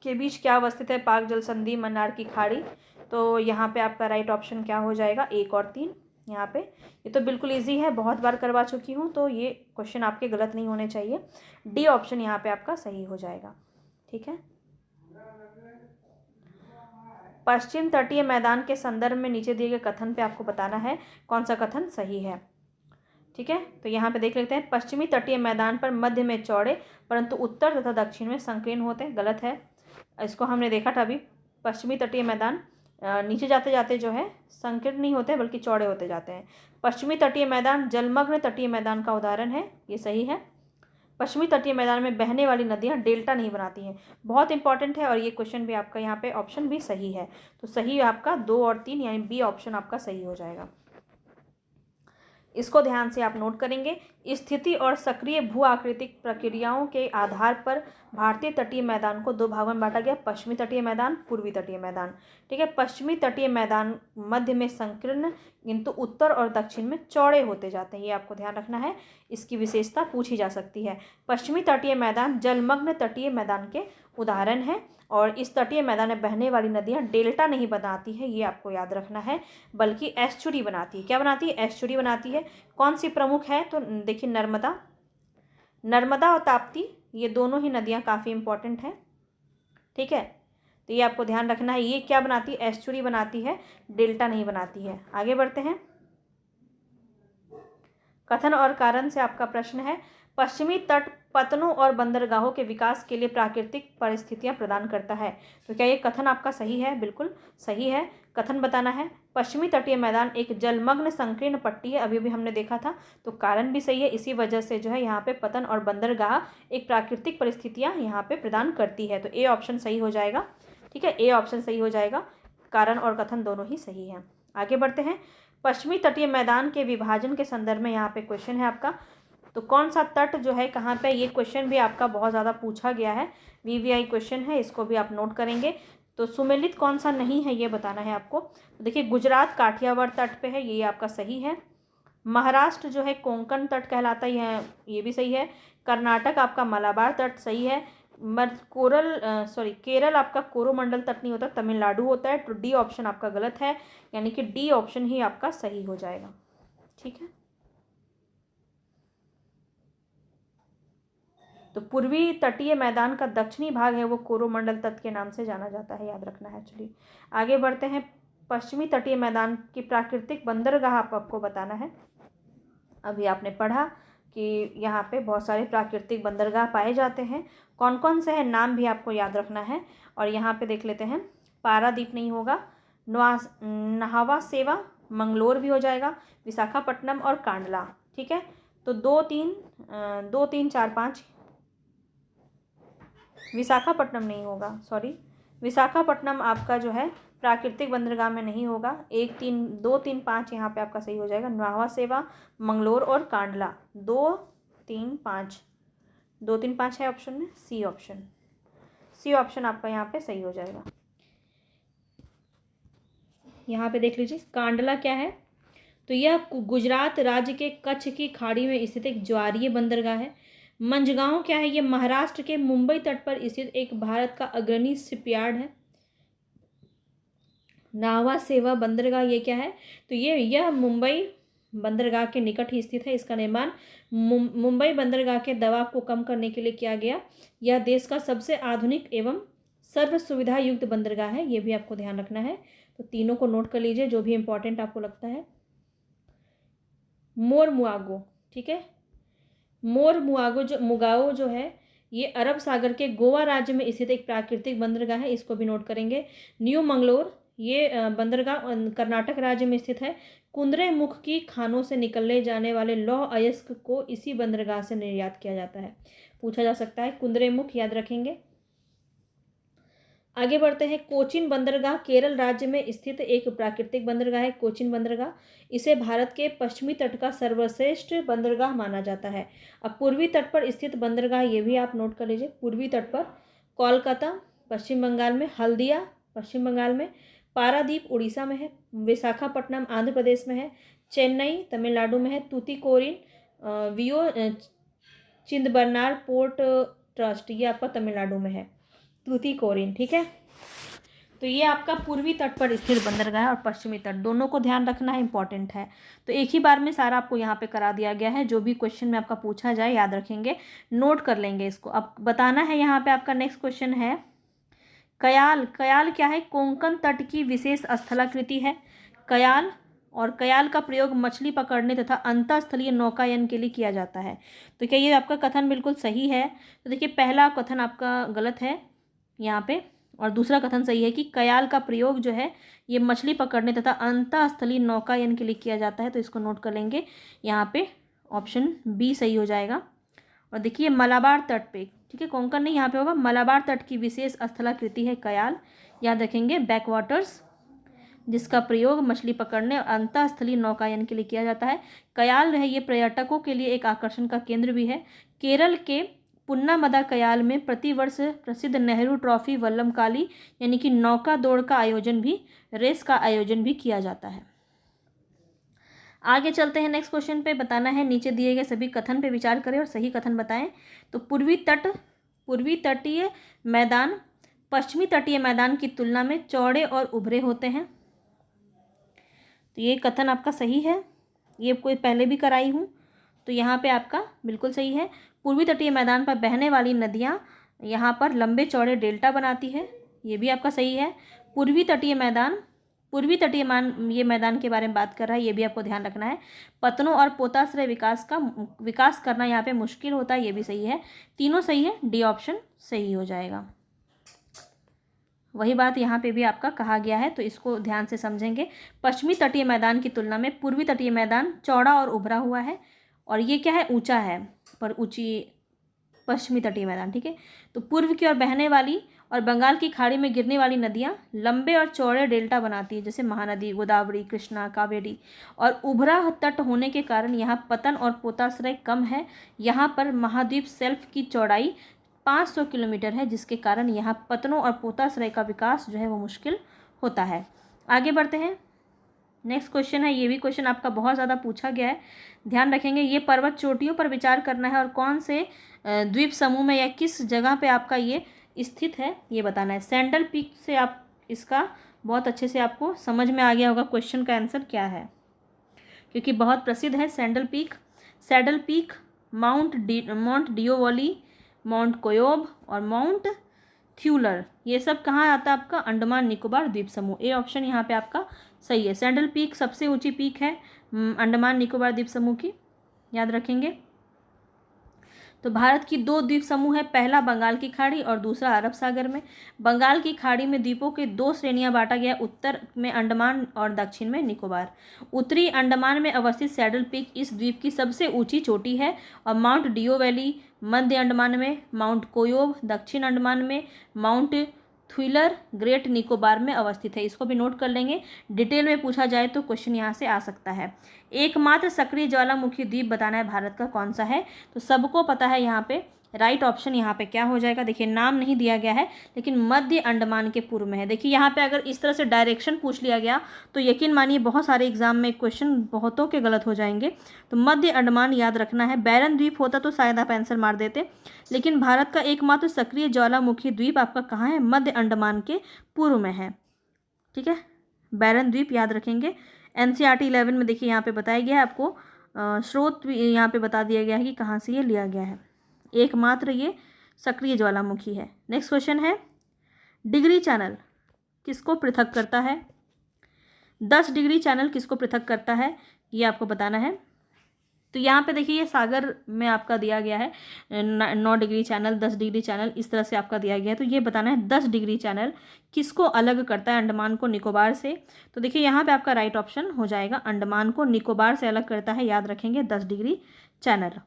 के बीच क्या अवस्थित है? पाक जल संधि, मन्नार की खाड़ी। तो यहाँ पे आपका राइट ऑप्शन क्या हो जाएगा? 1 और 3 यहाँ पे। ये तो बिल्कुल ईजी है, बहुत बार करवा चुकी हूँ, तो ये क्वेश्चन आपके गलत नहीं होने चाहिए। डी ऑप्शन यहाँ पे आपका सही हो जाएगा, ठीक है। पश्चिम तटीय मैदान के संदर्भ में नीचे दिए गए कथन पे आपको बताना है कौन सा कथन सही है, ठीक है। तो यहाँ पे देख लेते हैं। पश्चिमी तटीय मैदान पर मध्य में चौड़े परंतु उत्तर तथा दक्षिण में संकीर्ण होते हैं, गलत है। इसको हमने देखा था अभी। पश्चिमी तटीय मैदान नीचे जाते जाते जो है संकीर्ण नहीं होते बल्कि चौड़े होते जाते हैं। पश्चिमी तटीय मैदान जलमग्न तटीय मैदान का उदाहरण है, ये सही है। पश्चिमी तटीय मैदान में बहने वाली नदियाँ डेल्टा नहीं बनाती हैं, बहुत इंपॉर्टेंट है, और ये क्वेश्चन भी आपका यहाँ पे ऑप्शन भी सही है। तो सही आपका 2 और 3 यानी बी ऑप्शन आपका सही हो जाएगा। इसको ध्यान से आप नोट करेंगे। स्थिति और सक्रिय भू आकृतिक प्रक्रियाओं के आधार पर भारतीय तटीय मैदान को 2 भागों में बांटा गया, पश्चिमी तटीय मैदान, पूर्वी तटीय मैदान, ठीक है। पश्चिमी तटीय मैदान मध्य में संकीर्ण किंतु उत्तर और दक्षिण में चौड़े होते जाते हैं, ये आपको ध्यान रखना है। इसकी विशेषता पूछी जा सकती है। पश्चिमी तटीय मैदान जलमग्न तटीय मैदान के उदाहरण है, और इस तटीय मैदान में बहने वाली नदियाँ डेल्टा नहीं बनाती है, ये आपको याद रखना है, बल्कि एस्चुरी बनाती है। क्या बनाती है? एस्चुरी बनाती है। कौन सी प्रमुख है? तो देखिए नर्मदा और ताप्ती, ये दोनों ही नदियाँ काफ़ी इंपॉर्टेंट हैं, ठीक है। तो ये आपको ध्यान रखना है। ये क्या बनाती है? एस्चुरी बनाती है, डेल्टा नहीं बनाती है। आगे बढ़ते हैं। कथन और कारण से आपका प्रश्न है। पश्चिमी तट पतनों और बंदरगाहों के विकास के लिए प्राकृतिक परिस्थितियां प्रदान करता है। तो क्या ये कथन आपका सही है? बिल्कुल सही है। कथन बताना है, पश्चिमी तटीय मैदान एक जलमग्न संकीर्ण पट्टी है, अभी भी हमने देखा था। तो कारण भी सही है, इसी वजह से जो है यहाँ पे पतन और बंदरगाह एक प्राकृतिक परिस्थितियाँ यहाँ पे प्रदान करती है। तो ए ऑप्शन सही हो जाएगा। ठीक है, ए ऑप्शन सही हो जाएगा। कारण और कथन दोनों ही सही हैं। आगे बढ़ते हैं। पश्चिमी तटीय मैदान के विभाजन के संदर्भ में यहाँ पे क्वेश्चन है आपका, तो कौन सा तट जो है कहाँ पे, ये क्वेश्चन भी आपका बहुत ज़्यादा पूछा गया है, वीवीआई क्वेश्चन है, इसको भी आप नोट करेंगे। तो सुमेलित कौन सा नहीं है ये बताना है आपको। तो देखिए, गुजरात काठियावाड़ तट पे है, ये आपका सही है। महाराष्ट्र जो है कोंकण तट कहलाता है, ये भी सही है। कर्नाटक आपका मलाबार तट सही है। केरल आपका कोरोमंडल तट नहीं होता, तमिलनाडु होता है। तो डी ऑप्शन आपका गलत है, यानी कि डी ऑप्शन ही आपका सही हो जाएगा। ठीक है, तो पूर्वी तटीय मैदान का दक्षिणी भाग है वो कोरोमंडल तट के नाम से जाना जाता है, याद रखना है। चलिए आगे बढ़ते हैं। पश्चिमी तटीय मैदान की प्राकृतिक बंदरगाह आपको बताना है। अभी आपने पढ़ा कि यहाँ पे बहुत सारे प्राकृतिक बंदरगाह पाए जाते हैं, कौन कौन से हैं नाम भी आपको याद रखना है। और यहाँ पे देख लेते हैं, पारादीप नहीं होगा, न्हावा शेवा, मंगलोर भी हो जाएगा, विशाखापट्टनम और कांडला। ठीक है, तो 2 3 4 5, विशाखापट्टनम नहीं होगा, सॉरी, विशाखापट्टनम आपका जो है प्राकृतिक बंदरगाह में नहीं होगा। 2 3 5 यहाँ पे आपका सही हो जाएगा। न्हावा शेवा, मंगलोर और कांडला, 2 3 5 है ऑप्शन में, सी ऑप्शन आपका यहाँ पे सही हो जाएगा। यहाँ पे देख लीजिए, कांडला क्या है, तो यह गुजरात राज्य के कच्छ की खाड़ी में स्थित एक ज्वारीय बंदरगाह है। मंझगांव क्या है, ये महाराष्ट्र के मुंबई तट पर स्थित एक भारत का अग्रणी शिपयार्ड है। न्हावा शेवा बंदरगाह ये क्या है, तो यह मुंबई बंदरगाह के निकट ही स्थित है। इसका निर्माण मुंबई बंदरगाह के दबाव को कम करने के लिए किया गया। यह देश का सबसे आधुनिक एवं सर्व सुविधा युक्त बंदरगाह है, ये भी आपको ध्यान रखना है। तो तीनों को नोट कर लीजिए जो भी इंपॉर्टेंट आपको लगता है। मोरमुआगो, ठीक है, मुगाओ जो है ये अरब सागर के गोवा राज्य में स्थित एक प्राकृतिक बंदरगाह है, इसको भी नोट करेंगे। न्यू मंगलोर ये बंदरगाह कर्नाटक राज्य में स्थित है। कुंद्रेमुख की खानों से निकलने जाने वाले लौह अयस्क को इसी बंदरगाह से निर्यात किया जाता है, पूछा जा सकता है। कुंद्रेमुख याद रखेंगे। आगे बढ़ते हैं। कोचीन बंदरगाह केरल राज्य में स्थित एक प्राकृतिक बंदरगाह है, कोचीन बंदरगाह। इसे भारत के पश्चिमी तट का सर्वश्रेष्ठ बंदरगाह माना जाता है। अब पूर्वी तट पर स्थित बंदरगाह ये भी आप नोट कर लीजिए। पूर्वी तट पर कोलकाता पश्चिम बंगाल में, हल्दिया पश्चिम बंगाल में, पारादीप उड़ीसा में है, विशाखापट्टनम आंध्र प्रदेश में है, चेन्नई तमिलनाडु में है, तूतीकोरिन वियो चिंदबरनार पोर्ट ट्रस्ट ये आपका तमिलनाडु में है, तूतीकोरिन। ठीक है, तो ये आपका पूर्वी तट पर स्थित बंदरगाह है और पश्चिमी तट दोनों को ध्यान रखना है, इंपॉर्टेंट है। तो एक ही बार में सारा आपको यहाँ पे करा दिया गया है, जो भी क्वेश्चन में आपका पूछा जाए याद रखेंगे, नोट कर लेंगे इसको। अब बताना है यहाँ पे आपका नेक्स्ट क्वेश्चन है कयाल। कयाल क्या है, कोंकण तट की विशेष स्थलाकृति है कयाल, और कयाल का प्रयोग मछली पकड़ने तथा अंतःस्थलीय नौकायन के लिए किया जाता है। तो क्या ये आपका कथन बिल्कुल सही है? तो देखिए, पहला कथन आपका गलत है यहाँ पे, और दूसरा कथन सही है कि कयाल का प्रयोग जो है ये मछली पकड़ने तथा अंतःस्थलीय नौकायन के लिए किया जाता है। तो इसको नोट कर लेंगे, यहाँ पे ऑप्शन बी सही हो जाएगा। और देखिए, मलाबार तट पे, ठीक है, कोंकण नहीं यहाँ पे होगा, मलाबार तट की विशेष स्थलाकृति है कयाल, याद रखेंगे। बैकवाटर्स जिसका प्रयोग मछली पकड़ने और अंतःस्थलीय नौकायन के लिए किया जाता है। कयाल है ये पर्यटकों के लिए एक आकर्षण का केंद्र भी है। केरल के पुन्नामदा कयाल में प्रतिवर्ष प्रसिद्ध नेहरू ट्रॉफी वल्लमकाली यानी कि नौका दौड़ का आयोजन भी, रेस का आयोजन भी किया जाता है। आगे चलते हैं नेक्स्ट क्वेश्चन पे। बताना है नीचे दिए गए सभी कथन पे विचार करें और सही कथन बताएं। तो पूर्वी तटीय मैदान पश्चिमी तटीय मैदान की तुलना में चौड़े और उभरे होते हैं। तो ये कथन आपका सही है, ये कोई पहले भी कराई हूँ, तो यहाँ पे आपका बिल्कुल सही है। पूर्वी तटीय मैदान पर बहने वाली नदियाँ यहाँ पर लंबे चौड़े डेल्टा बनाती है, ये भी आपका सही है। पूर्वी तटीय मैदान पूर्वी तटीय ये मैदान के बारे में बात कर रहा है, ये भी आपको ध्यान रखना है। पतनों और पोताश्रय विकास करना यहाँ पे मुश्किल होता है, ये भी सही है। तीनों सही है, डी ऑप्शन सही हो जाएगा। वही बात यहाँ पे भी आपका कहा गया है, तो इसको ध्यान से समझेंगे। पश्चिमी तटीय मैदान की तुलना में पूर्वी तटीय मैदान चौड़ा और उभरा हुआ है, और ये क्या है, ऊंचा है, पर ऊंची पश्चिमी तटीय मैदान, ठीक है। तो पूर्व की ओर बहने वाली और बंगाल की खाड़ी में गिरने वाली नदियाँ लंबे और चौड़े डेल्टा बनाती है, जैसे महानदी, गोदावरी, कृष्णा, कावेरी। और उभरा तट होने के कारण यहाँ पतन और पोताश्रय कम है। यहाँ पर महाद्वीप शेल्फ की चौड़ाई 500 किलोमीटर है, जिसके कारण यहाँ पतनों और पोताश्रय का विकास जो है वो मुश्किल होता है। आगे बढ़ते हैं। नेक्स्ट क्वेश्चन है, ये भी क्वेश्चन आपका बहुत ज़्यादा पूछा गया है, ध्यान रखेंगे। ये पर्वत चोटियों पर विचार करना है और कौन से द्वीप समूह में या किस जगह पे आपका ये स्थित है, ये बताना है। सैंडल पीक से आप इसका बहुत अच्छे से आपको समझ में आ गया होगा क्वेश्चन का आंसर क्या है, क्योंकि बहुत प्रसिद्ध है सैंडल पीक, माउंट डिओवली, माउंट कोयोब और माउंट थ्यूलर, ये सब कहाँ आता है आपका, अंडमान निकोबार द्वीप समूह। ए ऑप्शन यहाँ पे आपका सही है। सैंडल पीक सबसे ऊंची पीक है अंडमान निकोबार द्वीप समूह की, याद रखेंगे। तो भारत की 2 द्वीप समूह है, पहला बंगाल की खाड़ी और दूसरा अरब सागर में। बंगाल की खाड़ी में द्वीपों के 2 श्रेणियां बांटा गया, उत्तर में अंडमान और दक्षिण में निकोबार। उत्तरी अंडमान में अवस्थित सैडल पीक इस द्वीप की सबसे ऊंची चोटी है, और माउंट डियो वैली मध्य अंडमान में, माउंट कोयोब दक्षिण अंडमान में, माउंट थ्विलर ग्रेट निकोबार में अवस्थित है। इसको भी नोट कर लेंगे, डिटेल में पूछा जाए तो क्वेश्चन यहाँ से आ सकता है। एकमात्र सक्रिय ज्वालामुखी द्वीप बताना है भारत का कौन सा है, तो सबको पता है यहाँ पे राइट ऑप्शन यहाँ पे क्या हो जाएगा। देखिए नाम नहीं दिया गया है, लेकिन मध्य अंडमान के पूर्व में है। देखिए यहाँ पे अगर इस तरह से डायरेक्शन पूछ लिया गया तो यकीन मानिए बहुत सारे एग्जाम में क्वेश्चन बहुतों के गलत हो जाएंगे। तो मध्य अंडमान याद रखना है। बैरन द्वीप होता तो शायद आप आंसर मार देते, लेकिन भारत का एकमात्र सक्रिय ज्वालामुखी द्वीप आपका कहाँ है, मध्य अंडमान के पूर्व में है, ठीक है। बैरन द्वीप याद रखेंगे। NCERT 11 में देखिए यहाँ पे बताया गया है आपको, स्रोत भी यहाँ पे बता दिया गया है कि कहाँ से ये लिया गया है। एकमात्र ये सक्रिय ज्वालामुखी है। नेक्स्ट क्वेश्चन है, डिग्री चैनल किसको पृथक करता है। 10 डिग्री चैनल किसको पृथक करता है, ये आपको बताना है। तो यहाँ पे देखिए ये सागर में आपका दिया गया है 9 डिग्री चैनल, 10 डिग्री चैनल, इस तरह से आपका दिया गया है। तो ये बताना है 10 डिग्री चैनल किसको अलग करता है अंडमान को निकोबार से। तो देखिए यहाँ पे आपका राइट ऑप्शन हो जाएगा, अंडमान को निकोबार से अलग करता है, याद रखेंगे 10 डिग्री चैनल।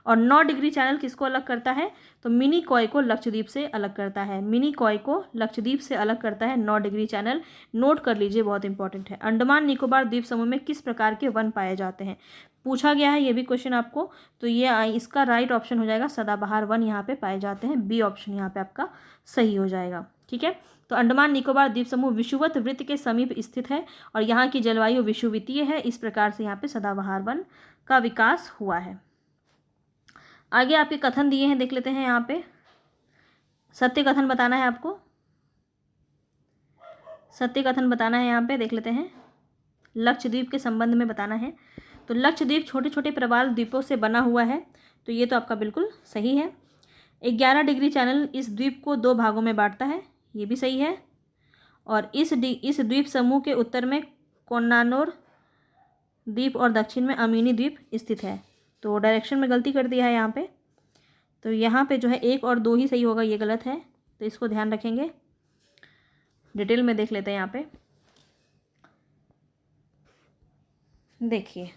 और 9 डिग्री चैनल किसको अलग करता है, तो मिनी कॉय को लक्षद्वीप से अलग करता है। मिनी कॉय को लक्षद्वीप से अलग करता है 9 डिग्री चैनल, नोट कर लीजिए, बहुत इंपॉर्टेंट है। अंडमान निकोबार द्वीप समूह में किस प्रकार के वन पाए जाते हैं, पूछा गया है ये भी क्वेश्चन आपको। तो ये इसका राइट ऑप्शन हो जाएगा, सदाबहार वन यहाँ पे पाए जाते हैं। बी ऑप्शन यहाँ पे आपका सही हो जाएगा, ठीक है। तो अंडमान निकोबार द्वीप समूह विषुवत वृत्त के समीप स्थित है और यहाँ की जलवायु विषुवतीय है। इस प्रकार से यहाँ पे सदाबहार वन का विकास हुआ है। आगे आपके कथन दिए हैं, देख लेते हैं। यहाँ पे सत्य कथन बताना है आपको, सत्य कथन बताना है, यहाँ पे देख लेते हैं। लक्षद्वीप के संबंध में बताना है। तो लक्षद्वीप छोटे छोटे प्रवाल द्वीपों से बना हुआ है, तो ये तो आपका बिल्कुल सही है। 11 डिग्री चैनल इस द्वीप को 2 भागों में बांटता है, ये भी सही है। और इस द्वीप समूह के उत्तर में कोन्नानोर द्वीप और दक्षिण में अमीनी द्वीप स्थित है। तो डायरेक्शन में गलती कर दिया है यहाँ पे, तो यहाँ पे जो है 1 और 2 ही सही होगा, ये गलत है, तो इसको ध्यान रखेंगे। डिटेल में देख लेते हैं यहाँ पे। देखिए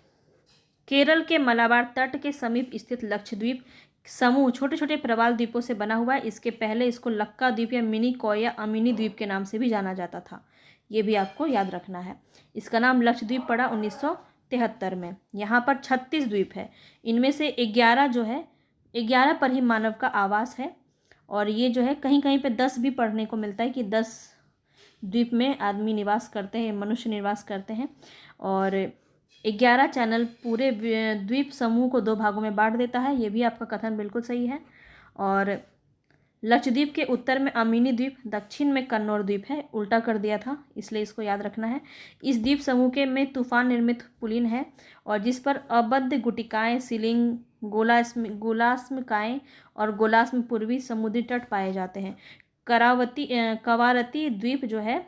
केरल के मलाबार तट के समीप स्थित लक्षद्वीप समूह छोटे छोटे प्रवाल द्वीपों से बना हुआ है। इसके पहले इसको लक्का द्वीप या मिनी कॉय या अमीनी द्वीप के नाम से भी जाना जाता था, ये भी आपको याद रखना है। इसका नाम लक्षद्वीप पड़ा 1973 में। यहाँ पर 36 द्वीप है, इनमें से 11 जो है 11 पर ही मानव का आवास है। और ये जो है कहीं कहीं पे 10 भी पढ़ने को मिलता है कि 10 द्वीप में आदमी निवास करते हैं, मनुष्य निवास करते हैं। और 11 चैनल पूरे द्वीप समूह को 2 भागों में बांट देता है, ये भी आपका कथन बिल्कुल सही है। और लक्षद्वीप के उत्तर में अमीनी द्वीप, दक्षिण में कन्नौर द्वीप है, उल्टा कर दिया था इसलिए इसको याद रखना है। इस द्वीप समूह के में तूफान निर्मित पुलिन है और जिस पर अबद्ध गुटिकाएँ, सीलिंग, गोलास्मकाएँ और गोलास्म पूर्वी समुद्री तट पाए जाते हैं। कवारती द्वीप जो है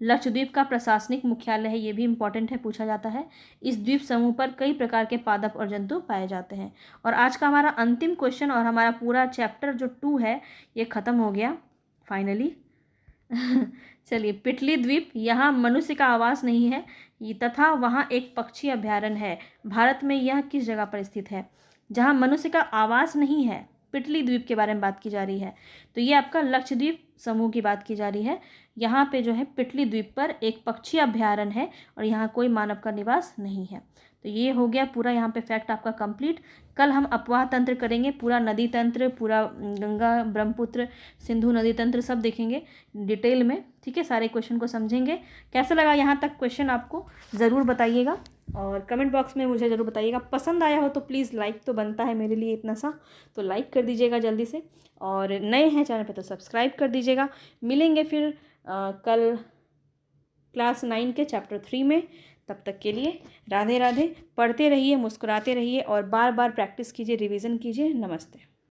लक्षद्वीप का प्रशासनिक मुख्यालय है, ये भी इंपॉर्टेंट है, पूछा जाता है। इस द्वीप समूह पर कई प्रकार के पादप और जंतु पाए जाते हैं। और आज का हमारा अंतिम क्वेश्चन और हमारा पूरा चैप्टर जो 2 है ये ख़त्म हो गया फाइनली। चलिए, पिटली द्वीप, यहाँ मनुष्य का आवास नहीं है तथा वहाँ एक पक्षी अभ्यारण्य है। भारत में यह किस जगह पर स्थित है? जहाँ मनुष्य का आवास नहीं है, पिटली द्वीप के बारे में बात की जा रही है। तो ये आपका लक्षद्वीप समूह की बात की जा रही है। यहाँ पे जो है पिटली द्वीप पर एक पक्षी अभ्यारण्य है और यहाँ कोई मानव का निवास नहीं है। तो ये हो गया पूरा यहाँ पे फैक्ट आपका कंप्लीट। कल हम अपवाह तंत्र करेंगे, पूरा नदी तंत्र, पूरा गंगा ब्रह्मपुत्र सिंधु नदी तंत्र सब देखेंगे डिटेल में, ठीक है। सारे क्वेश्चन को समझेंगे। कैसा लगा यहाँ तक क्वेश्चन आपको ज़रूर बताइएगा और कमेंट बॉक्स में मुझे ज़रूर बताइएगा। पसंद आया हो तो प्लीज़ लाइक तो बनता है मेरे लिए इतना सा, तो लाइक कर दीजिएगा जल्दी से, और नए हैं चैनल पे तो सब्सक्राइब कर दीजिएगा। मिलेंगे फिर कल क्लास 9 के चैप्टर 3 में। तब तक के लिए राधे राधे। पढ़ते रहिए, मुस्कुराते रहिए और बार बार प्रैक्टिस कीजिए, रिवीजन कीजिए। नमस्ते।